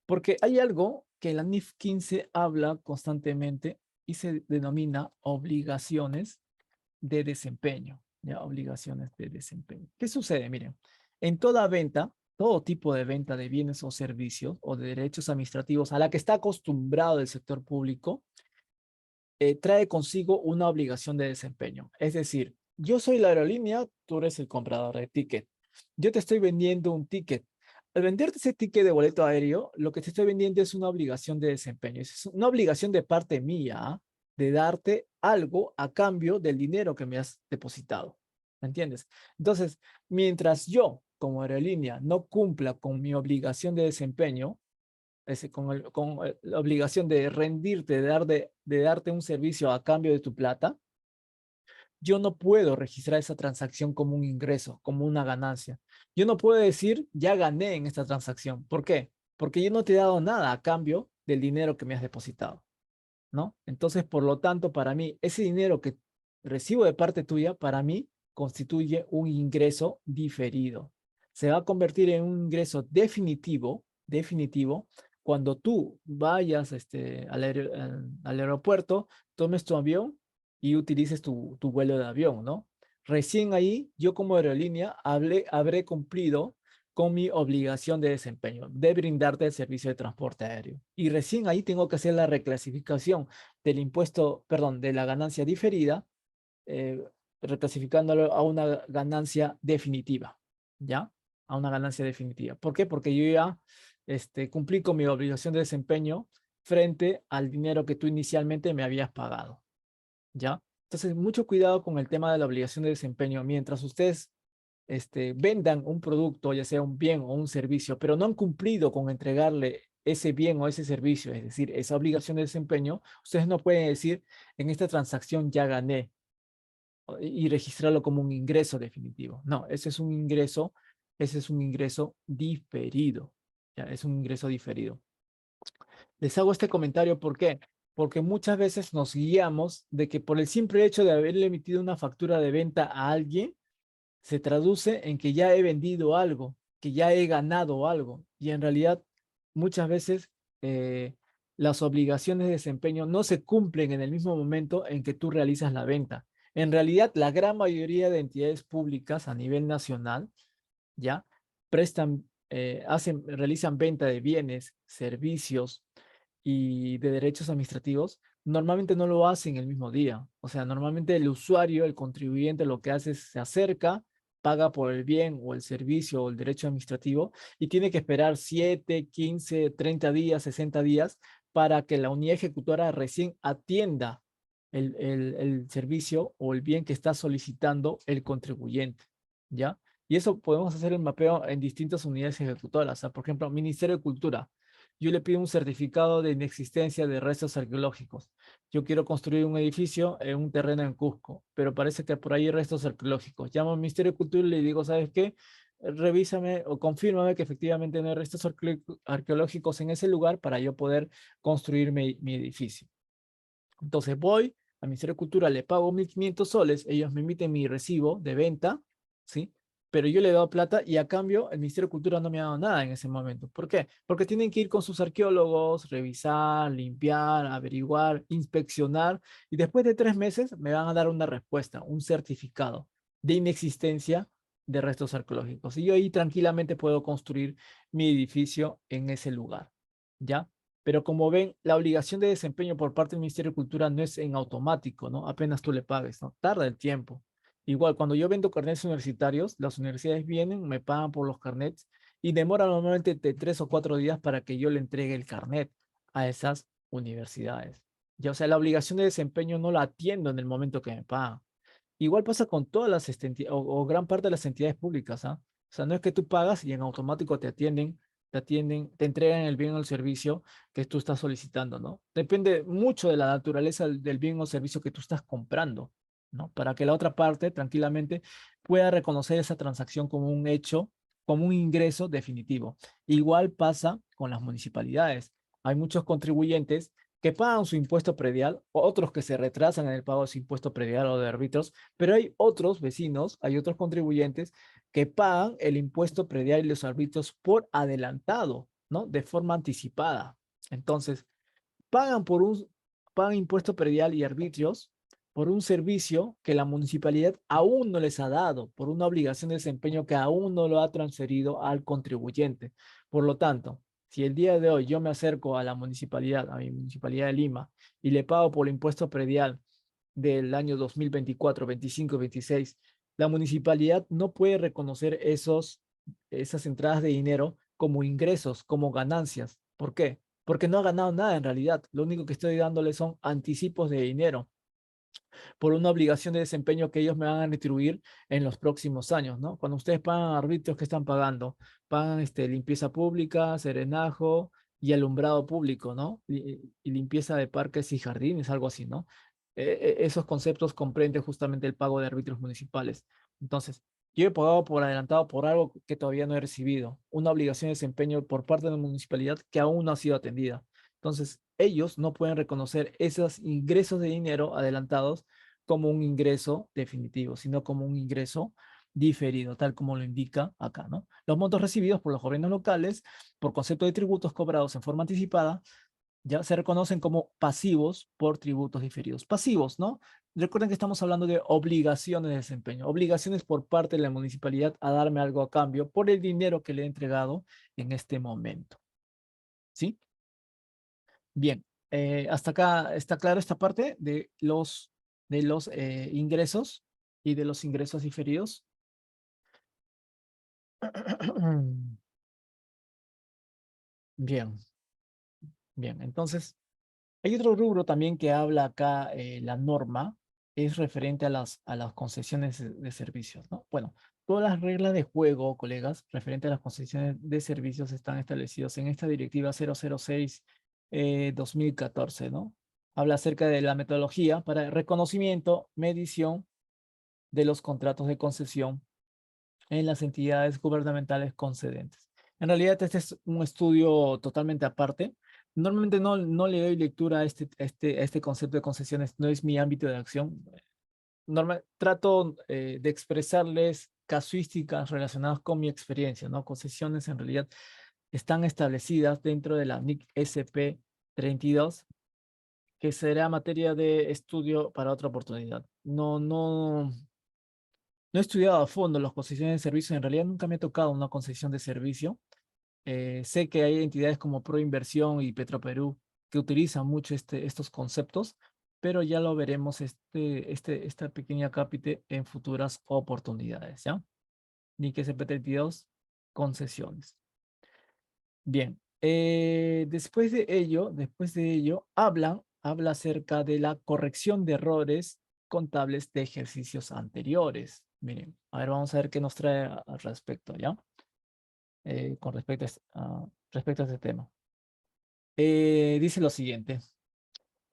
Porque hay algo que la NIF 15 habla constantemente y se denomina obligaciones de desempeño, ¿ya? Obligaciones de desempeño. ¿Qué sucede? Miren, en toda venta, todo tipo de venta de bienes o servicios o de derechos administrativos a la que está acostumbrado el sector público, trae consigo una obligación de desempeño. Es decir, yo soy la aerolínea, tú eres el comprador de ticket. Yo te estoy vendiendo un ticket. Al venderte ese ticket de boleto aéreo, lo que te estoy vendiendo es una obligación de desempeño. Es una obligación de parte mía, ¿ah? De darte algo a cambio del dinero que me has depositado. ¿Me entiendes? Entonces, mientras yo, como aerolínea, no cumpla con mi obligación de desempeño, con la obligación de rendirte, de darte un servicio a cambio de tu plata, yo no puedo registrar esa transacción como un ingreso, como una ganancia. Yo no puedo decir, ya gané en esta transacción. ¿Por qué? Porque yo no te he dado nada a cambio del dinero que me has depositado, ¿no? Entonces, por lo tanto, para mí, ese dinero que recibo de parte tuya, para mí, constituye un ingreso diferido. Se va a convertir en un ingreso definitivo, cuando tú vayas al aeropuerto, tomes tu avión y utilices tu vuelo de avión, ¿no? Recién ahí, yo como aerolínea habré cumplido con mi obligación de desempeño, de brindarte el servicio de transporte aéreo. Y recién ahí tengo que hacer la reclasificación del impuesto, perdón, de la ganancia diferida, eh, reclasificándolo a una ganancia definitiva, ¿ya? A una ganancia definitiva. ¿Por qué? Porque yo ya cumplí con mi obligación de desempeño frente al dinero que tú inicialmente me habías pagado, ¿ya? Entonces, mucho cuidado con el tema de la obligación de desempeño. Mientras ustedes vendan un producto, ya sea un bien o un servicio, pero no han cumplido con entregarle ese bien o ese servicio, es decir, esa obligación de desempeño, ustedes no pueden decir, en esta transacción ya gané y registrarlo como un ingreso definitivo. No, ese es un ingreso diferido. Ya, es un ingreso diferido. Les hago este comentario, ¿por qué? Porque muchas veces nos guiamos de que por el simple hecho de haberle emitido una factura de venta a alguien, se traduce en que ya he vendido algo, que ya he ganado algo. Y en realidad, muchas veces las obligaciones de desempeño no se cumplen en el mismo momento en que tú realizas la venta. En realidad, la gran mayoría de entidades públicas a nivel nacional ya prestan, realizan venta de bienes, servicios y de derechos administrativos, normalmente no lo hacen el mismo día. O sea, normalmente el usuario, el contribuyente, lo que hace es se acerca, paga por el bien o el servicio o el derecho administrativo y tiene que esperar 7, 15, 30 días, 60 días para que la unidad ejecutora recién atienda el servicio o el bien que está solicitando el contribuyente, ¿ya? Y eso podemos hacer el mapeo en distintas unidades ejecutoras. O sea, por ejemplo, Ministerio de Cultura. Yo le pido un certificado de inexistencia de restos arqueológicos. Yo quiero construir un edificio en un terreno en Cusco, pero parece que por ahí hay restos arqueológicos. Llamo al Ministerio de Cultura y le digo, ¿sabes qué? Revísame o confírmame que efectivamente no hay restos arqueológicos en ese lugar para yo poder construir mi edificio. Entonces voy al Ministerio de Cultura, le pago 1.500 soles, ellos me emiten mi recibo de venta, ¿sí? Pero yo le he dado plata y a cambio el Ministerio de Cultura no me ha dado nada en ese momento. ¿Por qué? Porque tienen que ir con sus arqueólogos, revisar, limpiar, averiguar, inspeccionar y después de 3 meses me van a dar una respuesta, un certificado de inexistencia de restos arqueológicos. Y yo ahí tranquilamente puedo construir mi edificio en ese lugar, ¿ya? Pero como ven, la obligación de desempeño por parte del Ministerio de Cultura no es en automático, ¿no? Apenas tú le pagues, ¿no? Tarda el tiempo. Igual, cuando yo vendo carnets universitarios, las universidades vienen, me pagan por los carnets y demora normalmente de 3 o 4 días para que yo le entregue el carnet a esas universidades. Ya, o sea, la obligación de desempeño no la atiendo en el momento que me pagan. Igual pasa con todas las o gran parte de las entidades públicas, ¿ah? O sea, no es que tú pagas y en automático te entregan el bien o el servicio que tú estás solicitando, ¿no? Depende mucho de la naturaleza del bien o servicio que tú estás comprando, ¿no? Para que la otra parte tranquilamente pueda reconocer esa transacción como un hecho, como un ingreso definitivo. Igual pasa con las municipalidades. Hay muchos contribuyentes que pagan su impuesto predial, otros que se retrasan en el pago de su impuesto predial o de árbitros, pero hay otros vecinos, hay otros contribuyentes que pagan el impuesto predial y los árbitros por adelantado, ¿no? De forma anticipada. Entonces, pagan pagan impuesto predial y arbitrios por un servicio que la municipalidad aún no les ha dado, por una obligación de desempeño que aún no lo ha transferido al contribuyente. Por lo tanto, si el día de hoy yo me acerco a la municipalidad, a mi municipalidad de Lima, y le pago por el impuesto predial del año 2024, 25, 26, la municipalidad no puede reconocer esas entradas de dinero como ingresos, como ganancias. ¿Por qué? Porque no ha ganado nada en realidad. Lo único que estoy dándole son anticipos de dinero por una obligación de desempeño que ellos me van a retribuir en los próximos años, ¿no? Cuando ustedes pagan arbitrios, ¿qué están pagando? Pagan limpieza pública, serenajo y alumbrado público, ¿no? Y limpieza de parques y jardines, algo así, ¿no? esos conceptos comprenden justamente el pago de arbitrios municipales. Entonces, yo he pagado por adelantado por algo que todavía no he recibido, una obligación de desempeño por parte de la municipalidad que aún no ha sido atendida. Entonces, ellos no pueden reconocer esos ingresos de dinero adelantados como un ingreso definitivo, sino como un ingreso diferido, tal como lo indica acá, ¿no? Los montos recibidos por los gobiernos locales por concepto de tributos cobrados en forma anticipada ya se reconocen como pasivos por tributos diferidos. Pasivos, ¿no? Recuerden que estamos hablando de obligaciones de desempeño, obligaciones por parte de la municipalidad a darme algo a cambio por el dinero que le he entregado en este momento. ¿Sí? Bien, hasta acá está claro esta parte de los ingresos y de los ingresos diferidos. Bien, bien. Entonces, hay otro rubro también que habla acá la norma, es referente a las concesiones de servicios, ¿no? Bueno, todas las reglas de juego, colegas, referente a las concesiones de servicios están establecidas en esta directiva 006 2014, ¿no? Habla acerca de la metodología para reconocimiento, medición de los contratos de concesión en las entidades gubernamentales concedentes. En realidad, este es un estudio totalmente aparte. Normalmente no le doy lectura a este concepto de concesiones, no es mi ámbito de acción. Trato de expresarles casuísticas relacionadas con mi experiencia, ¿no? Concesiones en realidad están establecidas dentro de la NIC SP 32, que será materia de estudio para otra oportunidad. No he estudiado a fondo las concesiones de servicio, en realidad nunca me ha tocado una concesión de servicio. Sé que hay entidades como Proinversión y Petroperú que utilizan mucho estos conceptos, pero ya lo veremos esta pequeña cápite en futuras oportunidades, ¿ya? NIC SP32, concesiones. Bien, después de ello, habla acerca de la corrección de errores contables de ejercicios anteriores. Miren, a ver, vamos a ver qué nos trae al respecto, ¿ya? Con respecto a este tema. Dice lo siguiente.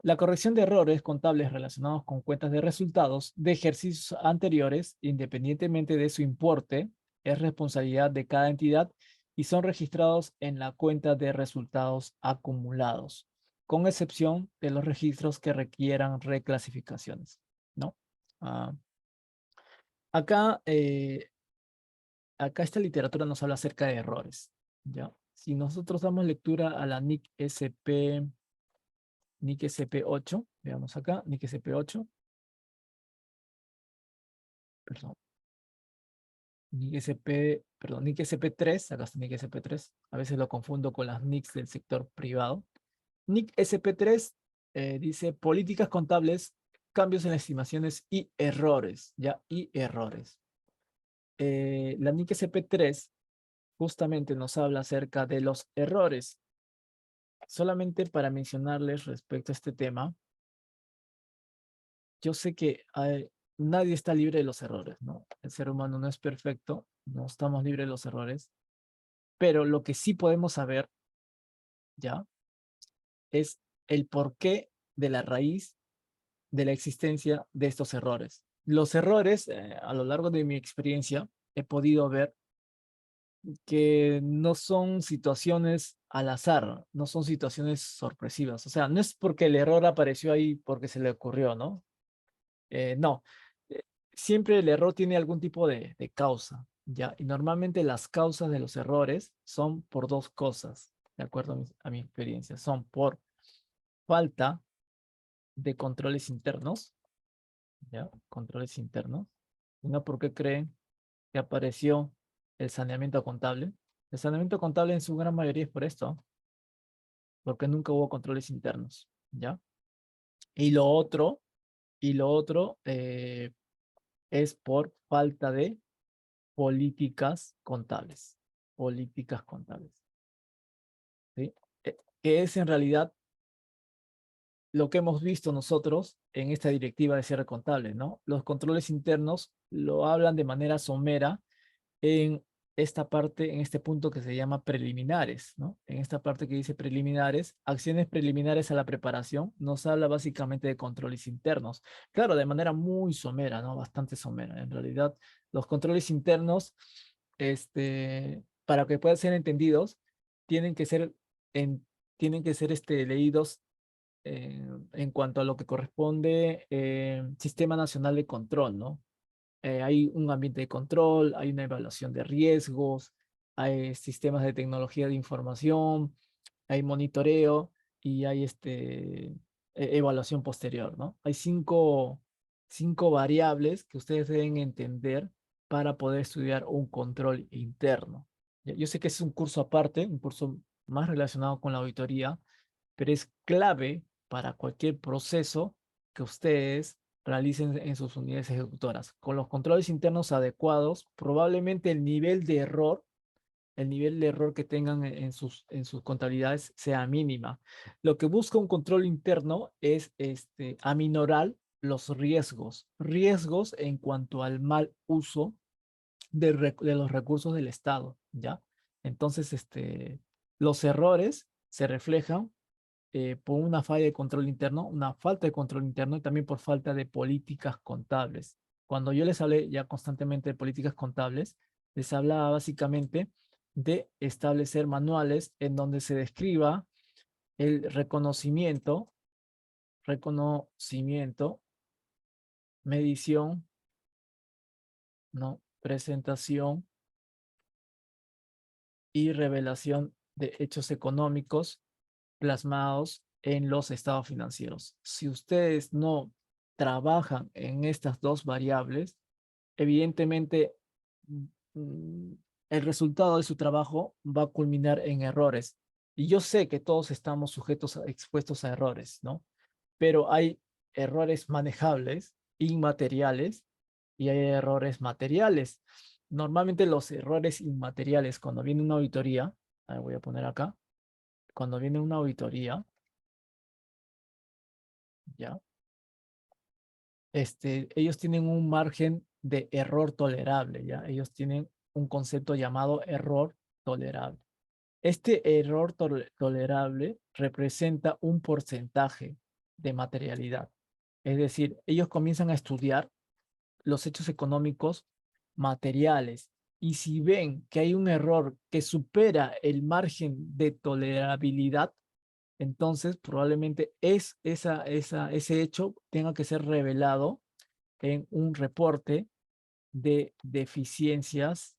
La corrección de errores contables relacionados con cuentas de resultados de ejercicios anteriores, independientemente de su importe, es responsabilidad de cada entidad y son registrados en la cuenta de resultados acumulados, con excepción de los registros que requieran reclasificaciones, ¿no? Ah, acá, acá esta literatura nos habla acerca de errores, ¿ya? Si nosotros damos lectura a la NIC SP8, veamos acá, NIC SP8, perdón, NIC SP3, acá está NIC SP3, a veces lo confundo con las NICs del sector privado. NIC SP3 dice políticas contables, cambios en estimaciones y errores, ¿ya? Y errores. La NIC SP3 justamente nos habla acerca de los errores. Solamente para mencionarles respecto a este tema, yo sé que nadie está libre de los errores, ¿no? El ser humano no es perfecto, no estamos libres de los errores, pero lo que sí podemos saber, ¿ya? Es el porqué de la raíz de la existencia de estos errores. Los errores, a lo largo de mi experiencia, he podido ver que no son situaciones al azar, no son situaciones sorpresivas. O sea, no es porque el error apareció ahí porque se le ocurrió, ¿no? No, eh, siempre el error tiene algún tipo de causa, ¿ya? Y normalmente las causas de los errores son por dos cosas, de acuerdo a mi experiencia. Son por falta de controles internos, ¿ya? Controles internos. Y no porque creen que apareció el saneamiento contable. El saneamiento contable en su gran mayoría es por esto, porque nunca hubo controles internos, ¿ya? Y lo otro es por falta de políticas contables. Políticas contables. ¿Sí? Que es en realidad lo que hemos visto nosotros en esta directiva de cierre contable, ¿no? Los controles internos lo hablan de manera somera en esta parte, en este punto que se llama preliminares, ¿no? En esta parte que dice preliminares, acciones preliminares a la preparación, nos habla básicamente de controles internos. Claro, de manera muy somera, ¿no? Bastante somera. En realidad, los controles internos, para que puedan ser entendidos, tienen que ser, tienen que ser leídos en cuanto a lo que corresponde Sistema Nacional de Control, ¿no? Hay un ambiente de control, hay una evaluación de riesgos, hay sistemas de tecnología de información, hay monitoreo y hay evaluación posterior, ¿no? Hay cinco variables que ustedes deben entender para poder estudiar un control interno. Yo sé que es un curso aparte, un curso más relacionado con la auditoría, pero es clave para cualquier proceso que ustedes realicen en sus unidades ejecutoras. Con los controles internos adecuados, probablemente el nivel de error que tengan en sus contabilidades sea mínima. Lo que busca un control interno es aminorar los riesgos, riesgos en cuanto al mal uso de los recursos del Estado, ¿ya? Entonces, los errores se reflejan por una falla de control interno, una falta de control interno y también por falta de políticas contables. Cuando yo les hablé ya constantemente de políticas contables, les hablaba básicamente de establecer manuales en donde se describa el reconocimiento, medición, ¿no? Presentación y revelación de hechos económicos plasmados en los estados financieros. Si ustedes no trabajan en estas dos variables, evidentemente mm, el resultado de su trabajo va a culminar en errores. Y yo sé que todos estamos expuestos a errores, ¿no? Pero hay errores manejables, inmateriales, y hay errores materiales. Normalmente los errores inmateriales, cuando viene una auditoría, voy a poner acá, cuando viene una auditoría, ¿ya? Ellos tienen un margen de error tolerable, ¿ya? Ellos tienen un concepto llamado error tolerable. Este error tolerable representa un porcentaje de materialidad. Es decir, ellos comienzan a estudiar los hechos económicos materiales y si ven que hay un error que supera el margen de tolerabilidad, entonces probablemente ese hecho tenga que ser revelado en un reporte de deficiencias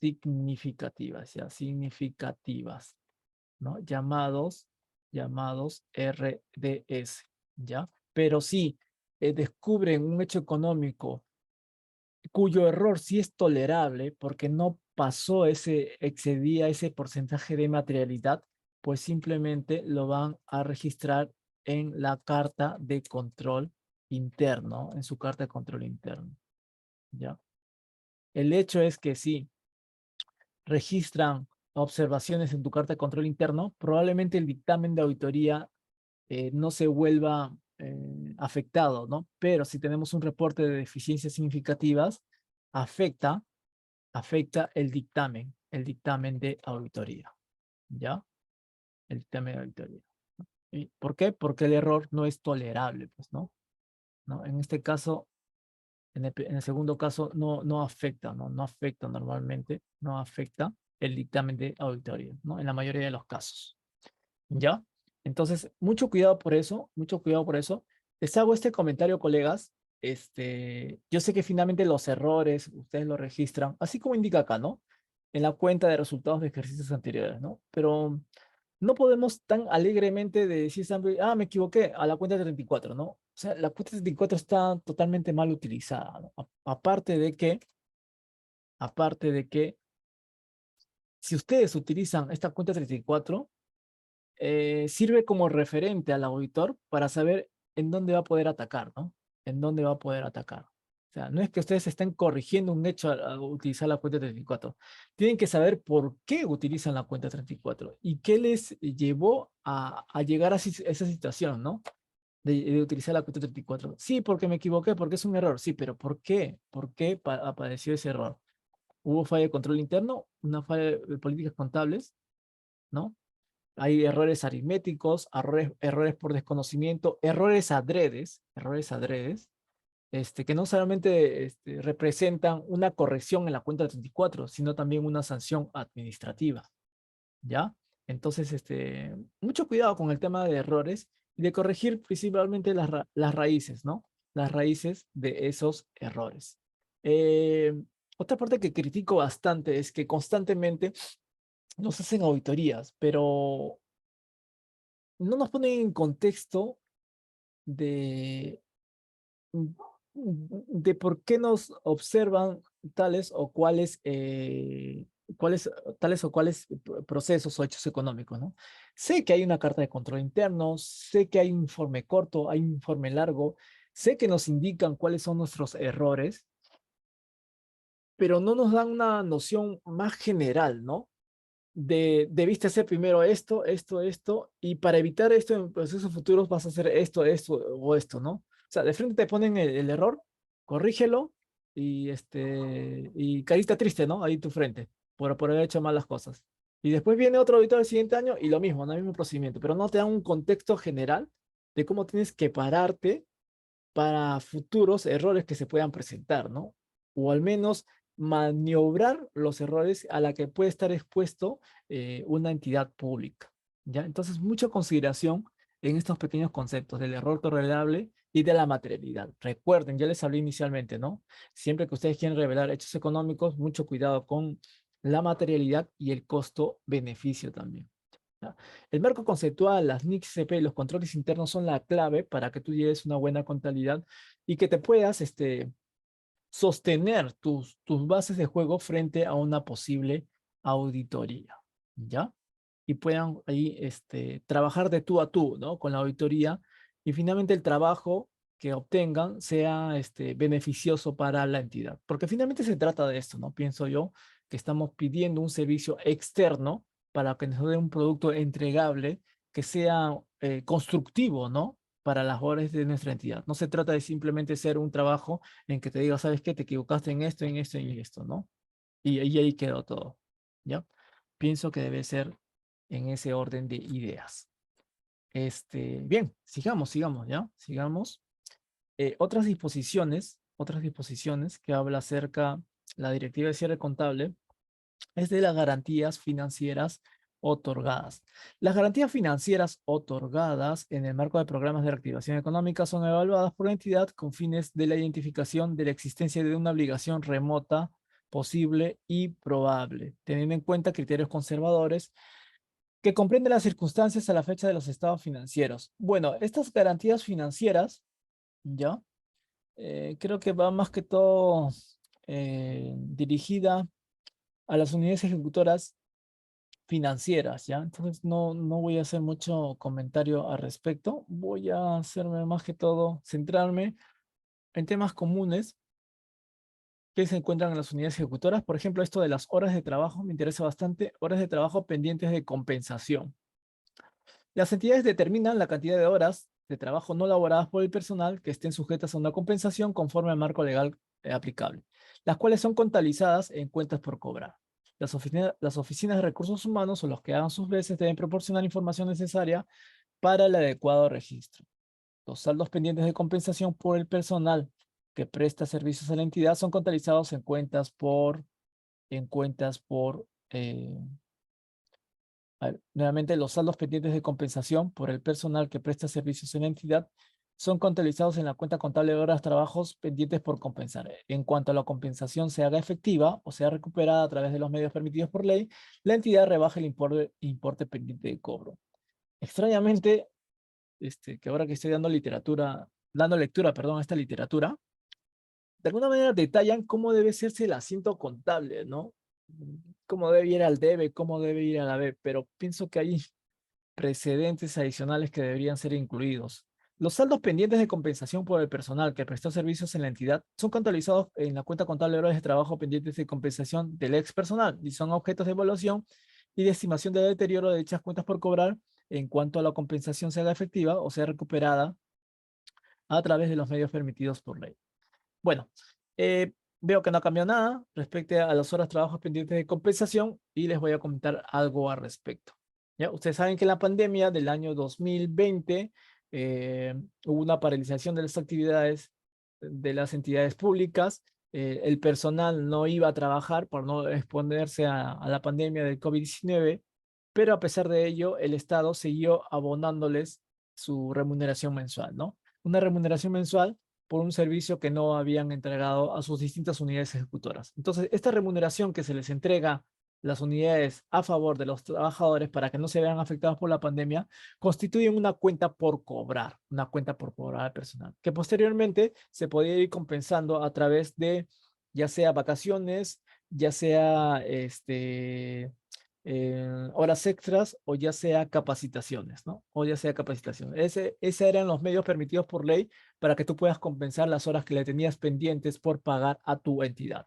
significativas, ya, significativas, ¿no? Llamados RDS, ¿ya? Pero si descubren un hecho económico cuyo error sí es tolerable porque no pasó excedía ese porcentaje de materialidad, pues simplemente lo van a registrar en la carta de control interno, en su carta de control interno, ¿ya? El hecho es que si registran observaciones en tu carta de control interno, probablemente el dictamen de auditoría no se vuelva afectado, ¿no? Pero si tenemos un reporte de deficiencias significativas, afecta el dictamen de auditoría, ¿ya? El dictamen de auditoría. ¿Y por qué? Porque el error no es tolerable, pues, ¿no? ¿No? En este caso, en el segundo caso, no afecta, ¿no? No afecta normalmente, no afecta el dictamen de auditoría, ¿no? En la mayoría de los casos, ¿ya? Entonces, mucho cuidado por eso, mucho cuidado por eso. Les hago este comentario, colegas. Yo sé que finalmente los errores, ustedes lo registran, así como indica acá, ¿no? En la cuenta de resultados de ejercicios anteriores, ¿no? Pero no podemos tan alegremente de decir, me equivoqué, a la cuenta 34, ¿no? O sea, la cuenta 34 está totalmente mal utilizada, ¿no? Aparte de que, si ustedes utilizan esta cuenta 34, sirve como referente al auditor para saber en dónde va a poder atacar, ¿no? En dónde va a poder atacar. O sea, no es que ustedes estén corrigiendo un hecho al utilizar la cuenta 34. Tienen que saber por qué utilizan la cuenta 34 y qué les llevó a llegar a esa situación, ¿no? de utilizar la cuenta 34. Sí, porque me equivoqué, porque es un error. Sí, pero ¿por qué? ¿Por qué apareció ese error? Hubo falla de control interno, una falla de políticas contables, ¿no? Hay errores aritméticos, errores por desconocimiento, errores adredes, que no solamente representan una corrección en la cuenta 34, sino también una sanción administrativa, ¿ya? Entonces, mucho cuidado con el tema de errores y de corregir principalmente las raíces, ¿no? Las raíces de esos errores. Eh, Otra parte que critico bastante es que constantemente nos hacen auditorías, pero no nos ponen en contexto de, de por qué nos observan tales o cuales, tales o cuales procesos o hechos económicos, ¿no? Sé que hay una carta de control interno, sé que hay un informe corto, hay un informe largo, sé que nos indican cuáles son nuestros errores, pero no nos dan una noción más general, ¿no? Debiste hacer primero esto, y para evitar esto en procesos futuros vas a hacer esto o esto, ¿no? O sea, de frente te ponen el error, corrígelo y carita triste, ¿no? Ahí tu frente, por haber hecho mal las cosas. Y después viene otro auditor el siguiente año y lo mismo, ¿no? El mismo procedimiento, pero no te dan un contexto general de cómo tienes que pararte para futuros errores que se puedan presentar, ¿no? O al menos maniobrar los errores a la que puede estar expuesto una entidad pública, ¿ya? Entonces, mucha consideración en estos pequeños conceptos del error tolerable y de la materialidad. Recuerden, ya les hablé inicialmente, ¿no? Siempre que ustedes quieren revelar hechos económicos, mucho cuidado con la materialidad y el costo-beneficio también. ¿Ya? El marco conceptual, las NICs CP y los controles internos son la clave para que tú lleves una buena contabilidad y que te puedas sostener tus bases de juego frente a una posible auditoría, ¿ya? Y puedan ahí trabajar de tú a tú, ¿no? Con la auditoría y finalmente el trabajo que obtengan sea beneficioso para la entidad. Porque finalmente se trata de esto, ¿no? Pienso yo que estamos pidiendo un servicio externo para que nos dé un producto entregable que sea constructivo, ¿no? Para las labores de nuestra entidad. No se trata de simplemente ser un trabajo en que te diga, ¿sabes qué? Te equivocaste en esto, en esto y en esto, ¿no? Y ahí quedó todo, ¿ya? Pienso que debe ser en ese orden de ideas. Bien, sigamos, ¿ya? Sigamos. Otras disposiciones que habla acerca la Directiva de Cierre Contable es de las garantías financieras otorgadas. Las garantías financieras otorgadas en el marco de programas de reactivación económica son evaluadas por la entidad con fines de la identificación de la existencia de una obligación remota, posible y probable, teniendo en cuenta criterios conservadores que comprenden las circunstancias a la fecha de los estados financieros. Bueno, estas garantías financieras, ¿ya? Creo que va más que todo dirigida a las unidades ejecutoras financieras, ¿ya? Entonces no voy a hacer mucho comentario al respecto. Voy a hacerme más que todo, centrarme en temas comunes que se encuentran en las unidades ejecutoras. Por ejemplo, esto de las horas de trabajo me interesa bastante. Horas de trabajo pendientes de compensación. Las entidades determinan la cantidad de horas de trabajo no laboradas por el personal que estén sujetas a una compensación conforme al marco legal aplicable, las cuales son contabilizadas en cuentas por cobrar. Las oficinas de recursos humanos o los que hagan sus veces deben proporcionar información necesaria para el adecuado registro. Los saldos pendientes de compensación por el personal que presta servicios a la entidad son contabilizados en cuentas por a ver, nuevamente, los saldos pendientes de compensación por el personal que presta servicios en la entidad son contabilizados en la cuenta contable de horas trabajos pendientes por compensar. En cuanto a la compensación se haga efectiva o sea recuperada a través de los medios permitidos por ley, la entidad rebaja el importe pendiente de cobro. Extrañamente, que ahora que estoy dando lectura, perdón, a esta literatura, de alguna manera detallan cómo debe hacerse el asiento contable, ¿no? Cómo debe ir al debe, cómo debe ir a la B, pero pienso que hay precedentes adicionales que deberían ser incluidos. Los saldos pendientes de compensación por el personal que prestó servicios en la entidad son contabilizados en la cuenta contable de horas de trabajo pendientes de compensación del ex personal y son objetos de evaluación y de estimación de deterioro de dichas cuentas por cobrar en cuanto a la compensación se haga efectiva o sea recuperada a través de los medios permitidos por ley. Bueno, veo que no cambió nada respecto a las horas de trabajo pendientes de compensación y les voy a comentar algo al respecto. ¿Ya? Ustedes saben que en la pandemia del año 2020 hubo una paralización de las actividades de las entidades públicas. El personal no iba a trabajar por no exponerse a la pandemia del COVID-19, pero a pesar de ello, el Estado siguió abonándoles su remuneración mensual, ¿no? Una remuneración mensual por un servicio que no habían entregado a sus distintas unidades ejecutoras. Entonces, esta remuneración que se les entrega a las unidades a favor de los trabajadores para que no se vean afectados por la pandemia, constituye una cuenta por cobrar, una cuenta por cobrar al personal, que posteriormente se podía ir compensando a través de ya sea vacaciones, ya sea horas extras o ya sea capacitaciones, ¿no? O ya sea capacitación. Ese eran los medios permitidos por ley para que tú puedas compensar las horas que le tenías pendientes por pagar a tu entidad.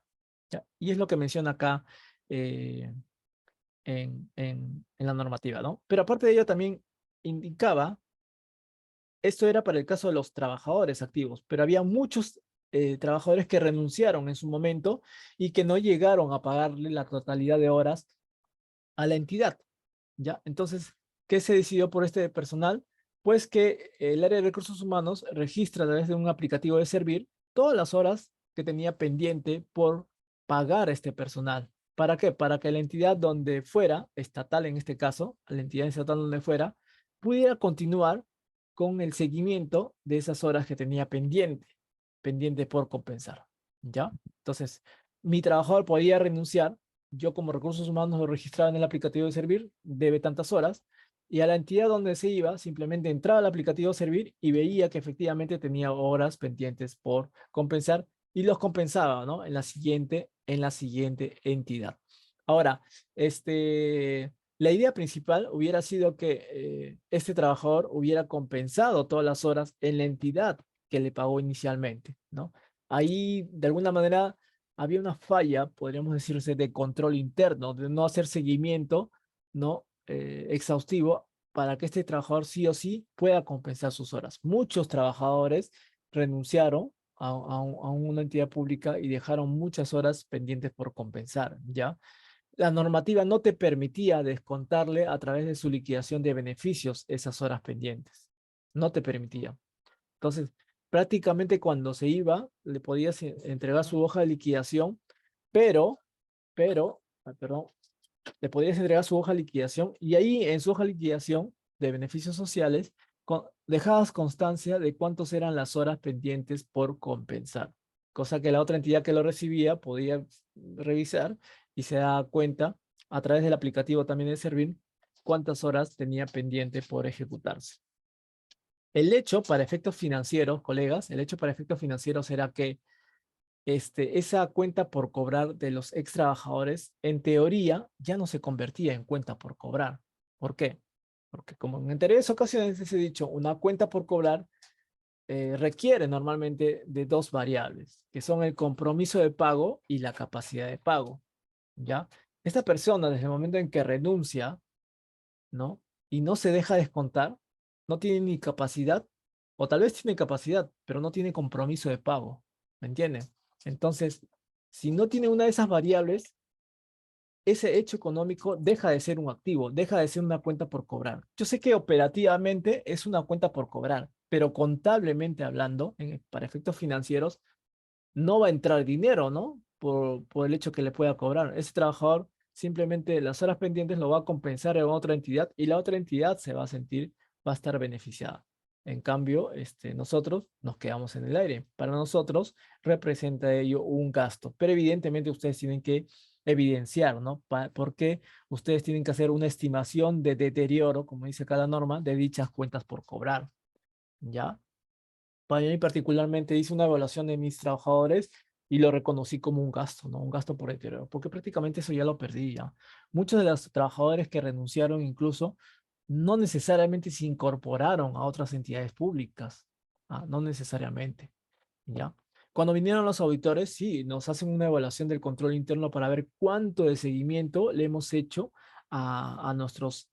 ¿Ya? Y es lo que menciona acá eh, en la normativa, ¿no? Pero aparte de ello también indicaba, esto era para el caso de los trabajadores activos, pero había muchos trabajadores que renunciaron en su momento y que no llegaron a pagarle la totalidad de horas a la entidad. ¿Ya? Entonces, ¿qué se decidió por este personal? Pues que el área de recursos humanos registra a través de un aplicativo de Servir todas las horas que tenía pendiente por pagar a este personal. ¿Para qué? Para que la entidad donde fuera, estatal en este caso, la entidad estatal donde fuera, pudiera continuar con el seguimiento de esas horas que tenía pendiente por compensar. ¿Ya? Entonces, mi trabajador podía renunciar, yo como recursos humanos lo registraba en el aplicativo de Servir, debe tantas horas, y a la entidad donde se iba, simplemente entraba al aplicativo Servir y veía que efectivamente tenía horas pendientes por compensar y los compensaba, ¿no? En la siguiente entidad. Ahora, la idea principal hubiera sido que este trabajador hubiera compensado todas las horas en la entidad que le pagó inicialmente, ¿no? Ahí, de alguna manera, había una falla, podríamos decirse, de control interno, de no hacer seguimiento, ¿no? Exhaustivo para que este trabajador sí o sí pueda compensar sus horas. Muchos trabajadores renunciaron a una entidad pública y dejaron muchas horas pendientes por compensar, ¿ya? La normativa no te permitía descontarle a través de su liquidación de beneficios esas horas pendientes. No te permitía. Entonces, prácticamente cuando se iba, le podías entregar su hoja de liquidación, pero, perdón, le podías entregar su hoja de liquidación y ahí en su hoja de liquidación de beneficios sociales dejabas constancia de cuántos eran las horas pendientes por compensar, cosa que la otra entidad que lo recibía podía revisar y se da cuenta a través del aplicativo también de Servir cuántas horas tenía pendiente por ejecutarse. El hecho para efectos financieros, colegas, el hecho para efectos financieros era que esa cuenta por cobrar de los ex trabajadores, en teoría, ya no se convertía en cuenta por cobrar. ¿Por qué? Porque como en anteriores ocasiones les he dicho, una cuenta por cobrar requiere normalmente de dos variables, que son el compromiso de pago y la capacidad de pago, ¿ya? Esta persona, desde el momento en que renuncia, ¿no? Y no se deja descontar, no tiene ni capacidad, o tal vez tiene capacidad, pero no tiene compromiso de pago, ¿me entienden? Entonces, si no tiene una de esas variables, ese hecho económico deja de ser un activo, deja de ser una cuenta por cobrar. Yo sé que operativamente es una cuenta por cobrar, pero contablemente hablando, para efectos financieros, no va a entrar dinero, ¿no? Por el hecho que le pueda cobrar. Ese trabajador simplemente las horas pendientes lo va a compensar en otra entidad y la otra entidad se va a sentir, va a estar beneficiada. En cambio, nosotros nos quedamos en el aire. Para nosotros representa ello un gasto, pero evidentemente ustedes tienen que evidenciar, ¿no? Porque ustedes tienen que hacer una estimación de deterioro, como dice cada norma, de dichas cuentas por cobrar, ¿ya? Para mí particularmente hice una evaluación de mis trabajadores y lo reconocí como un gasto, ¿no? Un gasto por deterioro, porque prácticamente eso ya lo perdí ya. Muchos de los trabajadores que renunciaron incluso no necesariamente se incorporaron a otras entidades públicas, no necesariamente, ¿ya? Cuando vinieron los auditores, sí, nos hacen una evaluación del control interno para ver cuánto de seguimiento le hemos hecho a nuestros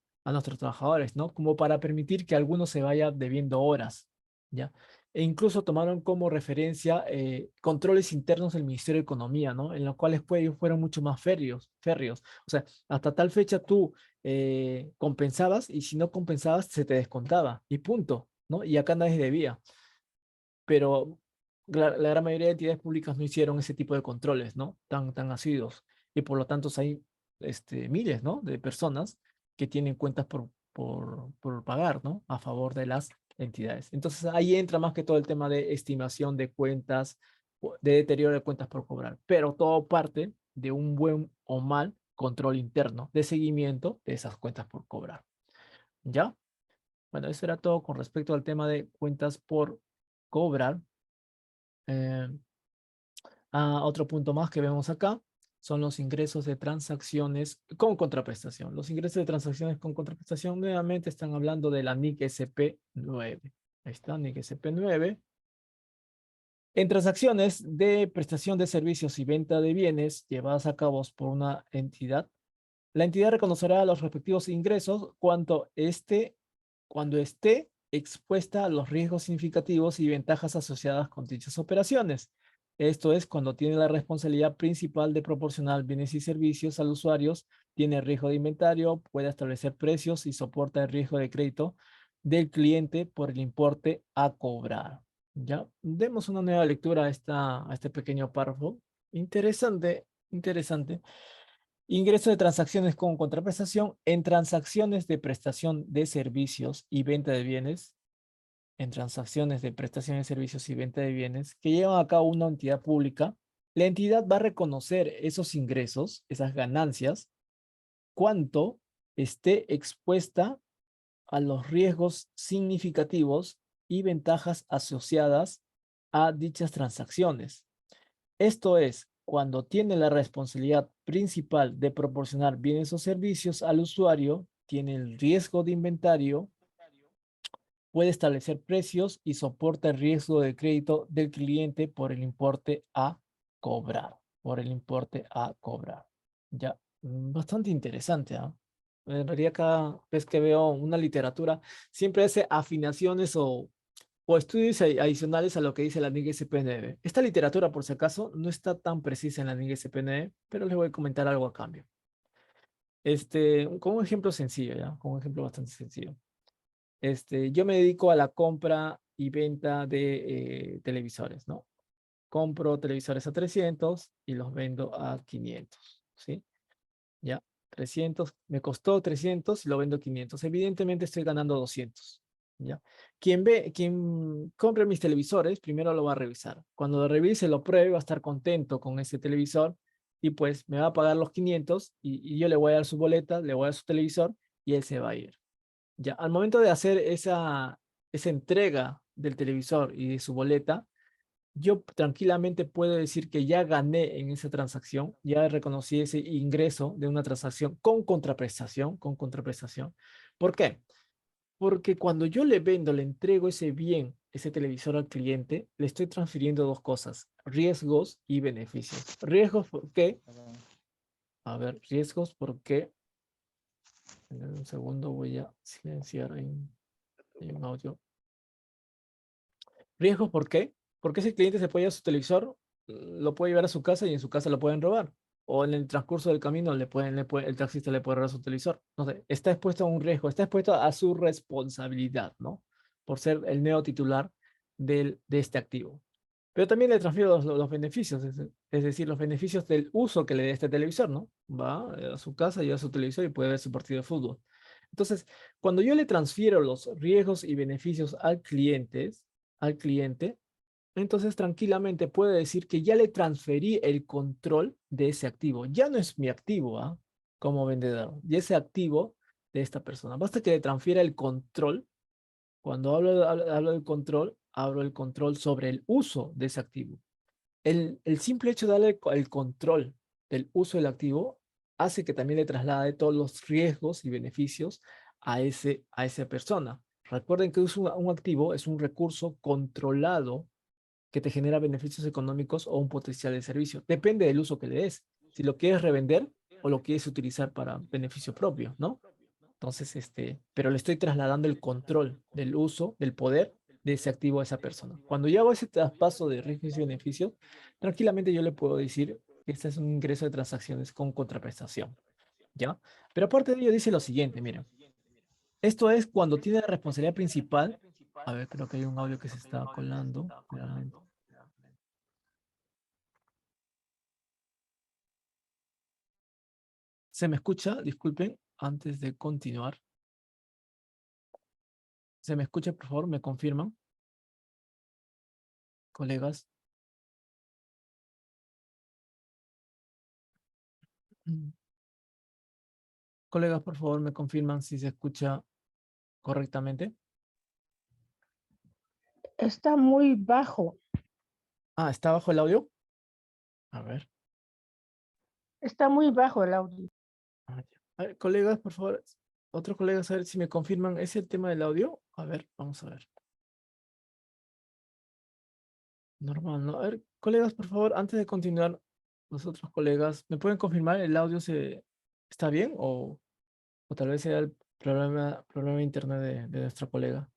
trabajadores, ¿no? Como para permitir que algunos se vaya debiendo horas, ¿ya? E incluso tomaron como referencia controles internos del Ministerio de Economía, ¿no? En los cuales pues, ellos fueron mucho más férreos. O sea, hasta tal fecha tú compensabas y si no compensabas se te descontaba y punto, ¿no? Y acá nadie debía. Pero la gran mayoría de entidades públicas no hicieron ese tipo de controles, ¿no? Tan asiduos. Y por lo tanto hay miles, ¿no? De personas que tienen cuentas por pagar, ¿no? A favor de las entidades. Entonces ahí entra más que todo el tema de estimación de cuentas, de deterioro de cuentas por cobrar. Pero todo parte de un buen o mal control interno de seguimiento de esas cuentas por cobrar. ¿Ya? Bueno, eso era todo con respecto al tema de cuentas por cobrar. Eh, Otro punto más que vemos acá son los ingresos de transacciones con contraprestación. Los ingresos de transacciones con contraprestación nuevamente están hablando de la NIC SP9. Ahí está, NIC SP9. En transacciones de prestación de servicios y venta de bienes llevadas a cabo por una entidad, la entidad reconocerá los respectivos ingresos cuando esté expuesta a los riesgos significativos y ventajas asociadas con dichas operaciones. Esto es cuando tiene la responsabilidad principal de proporcionar bienes y servicios a los usuarios, tiene riesgo de inventario, puede establecer precios y soporta el riesgo de crédito del cliente por el importe a cobrar. Ya, demos una nueva lectura a este pequeño párrafo. Interesante, interesante. Ingreso de transacciones con contraprestación en transacciones de prestación de servicios y venta de bienes, en transacciones de prestación de servicios y venta de bienes que llevan a cabo una entidad pública, la entidad va a reconocer esos ingresos, esas ganancias, cuanto esté expuesta a los riesgos significativos y ventajas asociadas a dichas transacciones. Esto es, cuando tiene la responsabilidad principal de proporcionar bienes o servicios al usuario, tiene el riesgo de inventario, puede establecer precios y soporta el riesgo de crédito del cliente por el importe a cobrar. Por el importe a cobrar. Ya, bastante interesante, ¿ah? En realidad cada vez que veo una literatura, siempre hace afinaciones o estudios adicionales a lo que dice la NIC SPNB. Esta literatura, por si acaso, no está tan precisa en la NIC SPNB, pero les voy a comentar algo a cambio. Con un ejemplo sencillo, ¿ya? Con un ejemplo bastante sencillo. Yo me dedico a la compra y venta de televisores, ¿no? Compro televisores a 300 y los vendo a 500, ¿sí? Ya, 300, me costó 300 y lo vendo 500. Evidentemente estoy ganando 200, ¿ya? Quien compre mis televisores, primero lo va a revisar. Cuando lo revise, lo pruebe, va a estar contento con ese televisor y pues me va a pagar los 500 y yo le voy a dar su boleta, le voy a dar su televisor y él se va a ir. Ya, al momento de hacer esa entrega del televisor y de su boleta, yo tranquilamente puedo decir que ya gané en esa transacción, ya reconocí ese ingreso de una transacción con contraprestación, con contraprestación. ¿Por qué? Porque cuando yo le vendo, le entrego ese bien, ese televisor al cliente, le estoy transfiriendo dos cosas, riesgos y beneficios. Riesgos, ¿por qué? A ver, riesgos, ¿por qué? En un segundo voy a silenciar en audio. Riesgos, ¿por qué? Porque ese cliente se puede llevar su televisor, lo puede llevar a su casa y en su casa lo pueden robar. O en el transcurso del camino el taxista le puede robar su televisor. No sé, está expuesto a un riesgo, está expuesto a su responsabilidad, ¿no? Por ser el neo titular de este activo. Pero también le transfiero los beneficios, es decir, los beneficios del uso que le dé este televisor, ¿no? Va a su casa, lleva su televisor y puede ver su partido de fútbol. Entonces, cuando yo le transfiero los riesgos y beneficios al cliente, entonces tranquilamente puede decir que ya le transferí el control de ese activo. Ya no es mi activo, ¿ah? Como vendedor, ya ese activo de esta persona. Basta que le transfiera el control. Cuando hablo del control, hablo del control sobre el uso de ese activo. El simple hecho de darle el control del uso del activo hace que también le traslade todos los riesgos y beneficios a esa persona. Recuerden que un activo es un recurso controlado que te genera beneficios económicos o un potencial de servicio. Depende del uso que le des. Si lo quieres revender o lo quieres utilizar para beneficio propio, ¿no? Entonces, pero le estoy trasladando el control del uso, del poder de ese activo a esa persona. Cuando yo hago ese traspaso de riesgos y beneficios, tranquilamente yo le puedo decir que este es un ingreso de transacciones con contraprestación, ¿ya? Pero aparte de ello dice lo siguiente, miren, esto es cuando tiene la responsabilidad principal. A ver, creo que hay un audio que se está colando. ¿Se me escucha? Disculpen, antes de continuar. ¿Se me escucha, por favor? ¿Me confirman, colegas? Mm. Colegas, por favor, ¿me confirman si se escucha correctamente? Está muy bajo. Ah, ¿está bajo el audio? A ver. Está muy bajo el audio. Ah, ya. A ver, colegas, por favor, otros colegas, a ver si me confirman. ¿Es el tema del audio? A ver, vamos a ver. Normal, ¿no? A ver, colegas, por favor, antes de continuar, los otros colegas, ¿me pueden confirmar el audio está bien o tal vez sea el problema de internet de nuestro colega?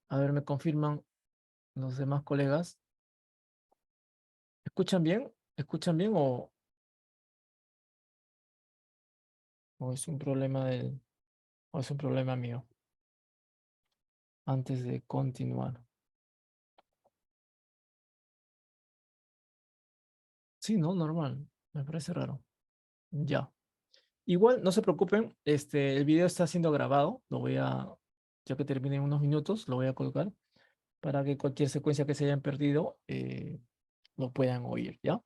A ver, ¿me confirman los demás colegas? ¿Escuchan bien? ¿Escuchan bien o es un problema o es un problema mío? Antes de continuar. Sí, no, normal. Me parece raro. Ya. Igual, no se preocupen, el video está siendo grabado. Ya que termine en unos minutos, lo voy a colocar para que cualquier secuencia que se hayan perdido lo puedan oír, ¿ya?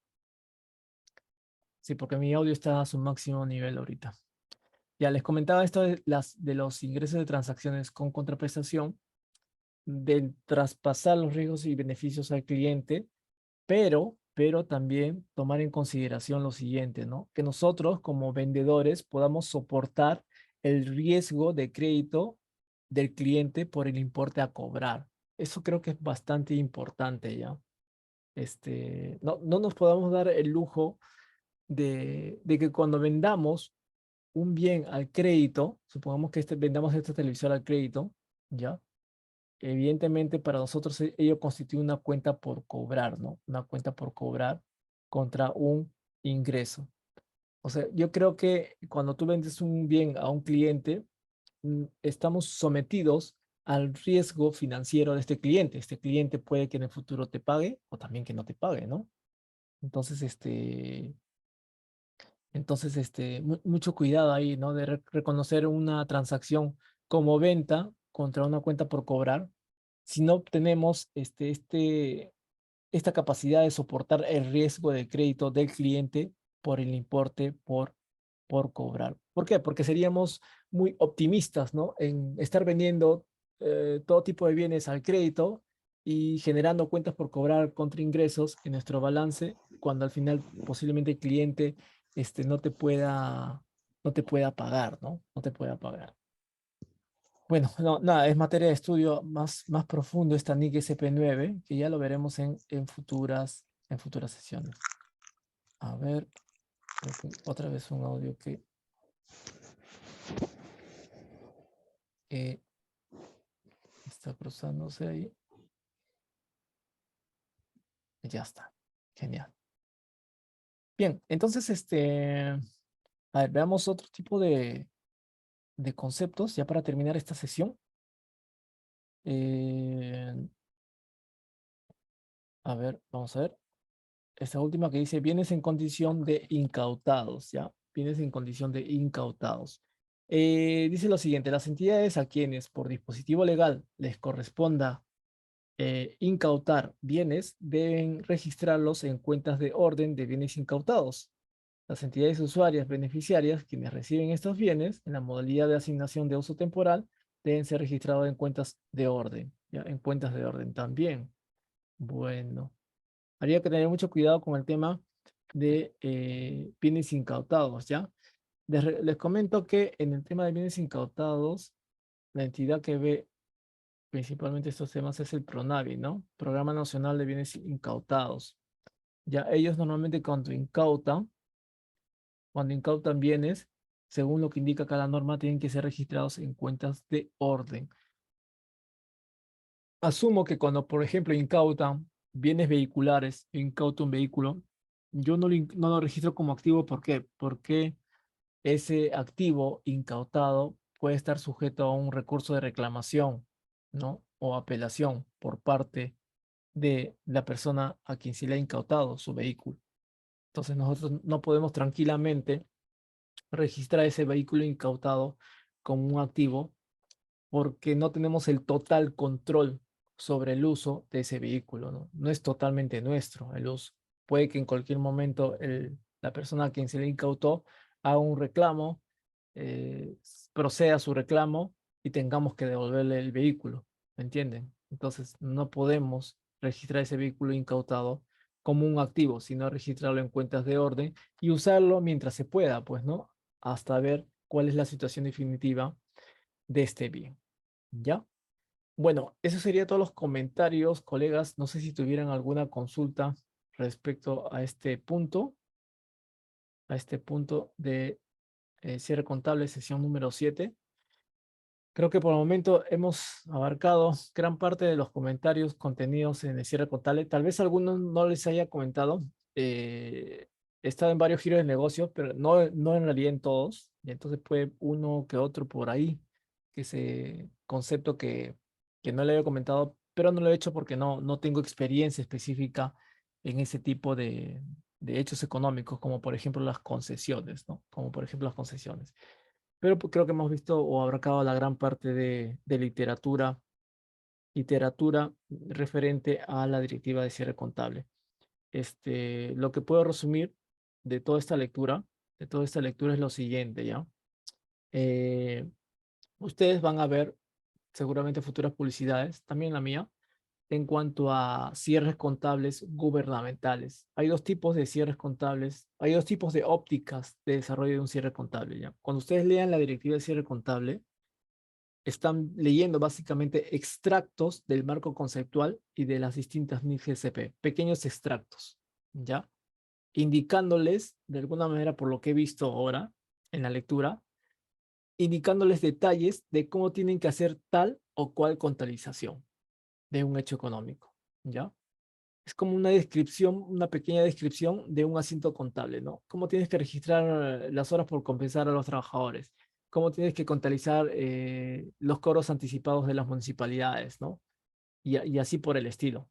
Sí, porque mi audio está a su máximo nivel ahorita. Ya les comentaba esto de los ingresos de transacciones con contraprestación, de traspasar los riesgos y beneficios al cliente, pero también tomar en consideración lo siguiente, ¿no? Que nosotros como vendedores podamos soportar el riesgo de crédito del cliente por el importe a cobrar. Eso creo que es bastante importante, ¿ya? No nos podamos dar el lujo de que cuando vendamos un bien al crédito, supongamos que vendamos este televisor al crédito, ¿ya? Evidentemente para nosotros ello constituye una cuenta por cobrar, ¿no? Una cuenta por cobrar contra un ingreso. O sea, yo creo que cuando tú vendes un bien a un cliente, estamos sometidos al riesgo financiero de este cliente. Este cliente puede que en el futuro te pague o también que no te pague, ¿no? Entonces, mucho cuidado ahí, ¿no? De reconocer una transacción como venta contra una cuenta por cobrar. Si no tenemos esta capacidad de soportar el riesgo de crédito del cliente por el importe por cobrar. ¿Por qué? Porque seríamos muy optimistas, ¿no? En estar vendiendo todo tipo de bienes al crédito y generando cuentas por cobrar contra ingresos en nuestro balance, cuando al final posiblemente el cliente no te pueda pagar, ¿no? No te pueda pagar. Bueno, no, nada, es materia de estudio más profundo esta NIC SP9, que ya lo veremos en futuras sesiones. A ver, creo que otra vez un audio que está cruzándose ahí. Ya está. Genial. Bien, entonces, a ver, veamos otro tipo de conceptos ya para terminar esta sesión. Eh, a ver, vamos a ver. Esta última que dice bienes en condición de incautados, ¿ya? Bienes en condición de incautados. Dice lo siguiente, las entidades a quienes por dispositivo legal les corresponda incautar bienes deben registrarlos en cuentas de orden de bienes incautados. Las entidades usuarias beneficiarias, quienes reciben estos bienes en la modalidad de asignación de uso temporal, deben ser registrados en cuentas de orden, ¿ya? En cuentas de orden también. Bueno. Habría que tener mucho cuidado con el tema de bienes incautados, ¿ya? Les comento que en el tema de bienes incautados, la entidad que ve principalmente estos temas es el PRONAVI, ¿no? Programa Nacional de Bienes Incautados. Ya ellos normalmente cuando incautan bienes, según lo que indica cada norma, tienen que ser registrados en cuentas de orden. Asumo que cuando, por ejemplo, incautan bienes vehiculares, incauto un vehículo, yo no lo registro como activo. ¿Por qué? Porque ese activo incautado puede estar sujeto a un recurso de reclamación, ¿no? O apelación por parte de la persona a quien se le ha incautado su vehículo. Entonces nosotros no podemos tranquilamente registrar ese vehículo incautado como un activo porque no tenemos el total control sobre el uso de ese vehículo, ¿no? No es totalmente nuestro el uso. Puede que en cualquier momento la persona a quien se le incautó haga un reclamo, proceda a su reclamo y tengamos que devolverle el vehículo, ¿me entienden? Entonces no podemos registrar ese vehículo incautado como un activo, sino registrarlo en cuentas de orden y usarlo mientras se pueda, pues, ¿no? Hasta ver cuál es la situación definitiva de este bien. ¿Ya? Bueno, eso sería todos los comentarios, colegas. No sé si tuvieran alguna consulta respecto a este punto de cierre contable, sesión número 7. Creo que por el momento hemos abarcado gran parte de los comentarios contenidos en el cierre contable. Tal vez algunos no les haya comentado. He estado en varios giros de negocios, pero no en realidad en todos. Y entonces puede uno que otro por ahí, que ese concepto que no le había comentado, pero no lo he hecho porque no tengo experiencia específica en ese tipo de hechos económicos, como por ejemplo las concesiones, ¿no? Como por ejemplo las concesiones. Pero pues, creo que hemos visto o abarcado la gran parte de literatura referente a la directiva de cierre contable. Lo que puedo resumir de toda esta lectura, es lo siguiente, ¿ya? Eh, Ustedes van a ver seguramente futuras publicidades, también la mía, en cuanto a cierres contables gubernamentales. Hay dos tipos de cierres contables, hay dos tipos de ópticas de desarrollo de un cierre contable, ¿ya? Cuando ustedes lean la directiva de cierre contable, están leyendo básicamente extractos del marco conceptual y de las distintas NIF GCP, pequeños extractos, ¿ya? Indicándoles, de alguna manera, por lo que he visto ahora en la lectura, indicándoles detalles de cómo tienen que hacer tal o cual contabilización de un hecho económico, ¿ya? Es como una descripción, una pequeña descripción de un asiento contable, ¿no? Cómo tienes que registrar las horas por compensar a los trabajadores, cómo tienes que contabilizar los cobros anticipados de las municipalidades, ¿no? Y así por el estilo.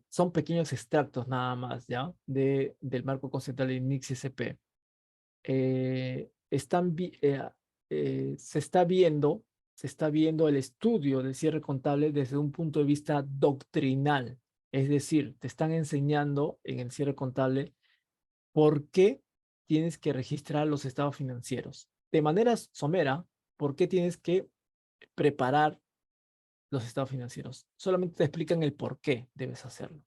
Son pequeños extractos nada más, ¿ya? Del marco conceptual de NICS-SP. Se está viendo el estudio del cierre contable desde un punto de vista doctrinal. Es decir, te están enseñando en el cierre contable por qué tienes que registrar los estados financieros. De manera somera, por qué tienes que preparar los estados financieros. Solamente te explican el por qué debes hacerlo.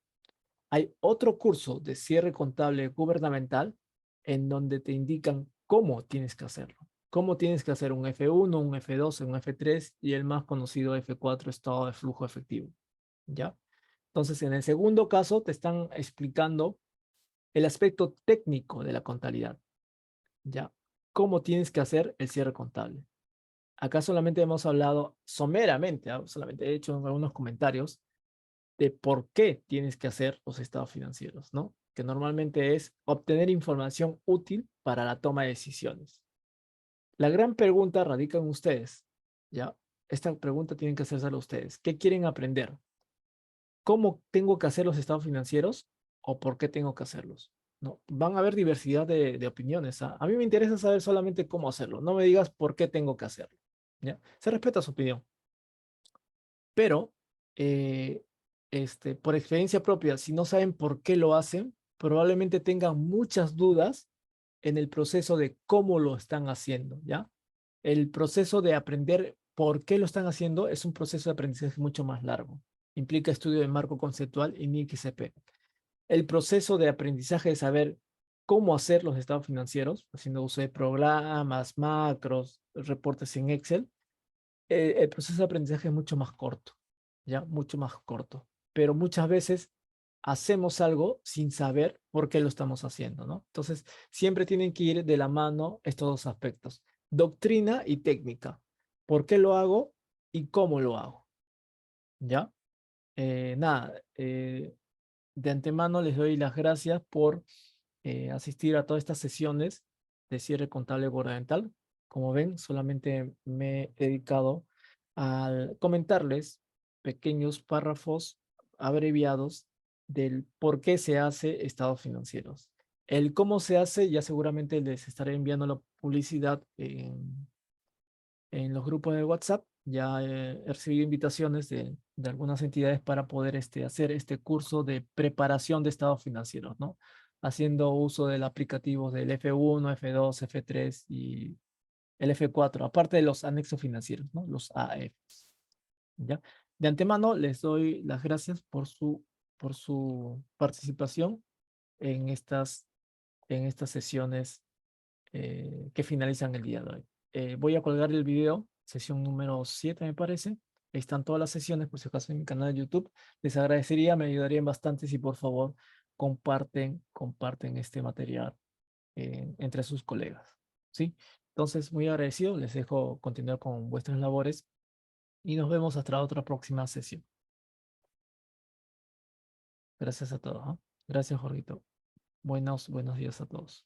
Hay otro curso de cierre contable gubernamental en donde te indican cómo tienes que hacerlo. Cómo tienes que hacer un F1, un F2, un F3 y el más conocido F4, estado de flujo efectivo. ¿Ya? Entonces, en el segundo caso, te están explicando el aspecto técnico de la contabilidad. ¿Ya? Cómo tienes que hacer el cierre contable. Acá solamente hemos hablado someramente, ¿ah? Solamente he hecho algunos comentarios de por qué tienes que hacer los estados financieros, ¿no? Que normalmente es obtener información útil para la toma de decisiones. La gran pregunta radica en ustedes, ¿ya? Esta pregunta tienen que hacerse a ustedes. ¿Qué quieren aprender? ¿Cómo tengo que hacer los estados financieros o por qué tengo que hacerlos? ¿No? Van a haber diversidad de opiniones. ¿Ah? A mí me interesa saber solamente cómo hacerlo. No me digas por qué tengo que hacerlo. ¿Ya? Se respeta su opinión. Pero, eh, por experiencia propia, si no saben por qué lo hacen, probablemente tengan muchas dudas en el proceso de cómo lo están haciendo, ¿ya? El proceso de aprender por qué lo están haciendo es un proceso de aprendizaje mucho más largo. Implica estudio de marco conceptual y NIC-CP. El proceso de aprendizaje de saber cómo hacer los estados financieros, haciendo uso de programas, macros, reportes en Excel, el proceso de aprendizaje es mucho más corto, ¿ya? Mucho más corto. Pero muchas veces hacemos algo sin saber por qué lo estamos haciendo, ¿no? Entonces, siempre tienen que ir de la mano estos dos aspectos, doctrina y técnica. ¿Por qué lo hago y cómo lo hago? ¿Ya? Nada, de antemano les doy las gracias por asistir a todas estas sesiones de cierre contable gubernamental. Como ven, solamente me he dedicado a comentarles pequeños párrafos abreviados del por qué se hace estados financieros. El cómo se hace, ya seguramente les estaré enviando la publicidad en los grupos de WhatsApp. Ya he recibido invitaciones de algunas entidades para poder hacer este curso de preparación de estados financieros, ¿no? Haciendo uso del aplicativo del F1, F2, F3 y el F4, aparte de los anexos financieros, ¿no? Los AFs, ¿ya? De antemano les doy las gracias por su participación en estas sesiones que finalizan el día de hoy. Voy a colgar el video, sesión número 7 me parece. Ahí están todas las sesiones, por si acaso en mi canal de YouTube. Les agradecería, me ayudarían bastante si por favor comparten este material entre sus colegas. ¿Sí? Entonces, muy agradecido, les dejo continuar con vuestras labores y nos vemos hasta otra próxima sesión. Gracias a todos. ¿Ah? Gracias, Jorgito. Buenos días a todos.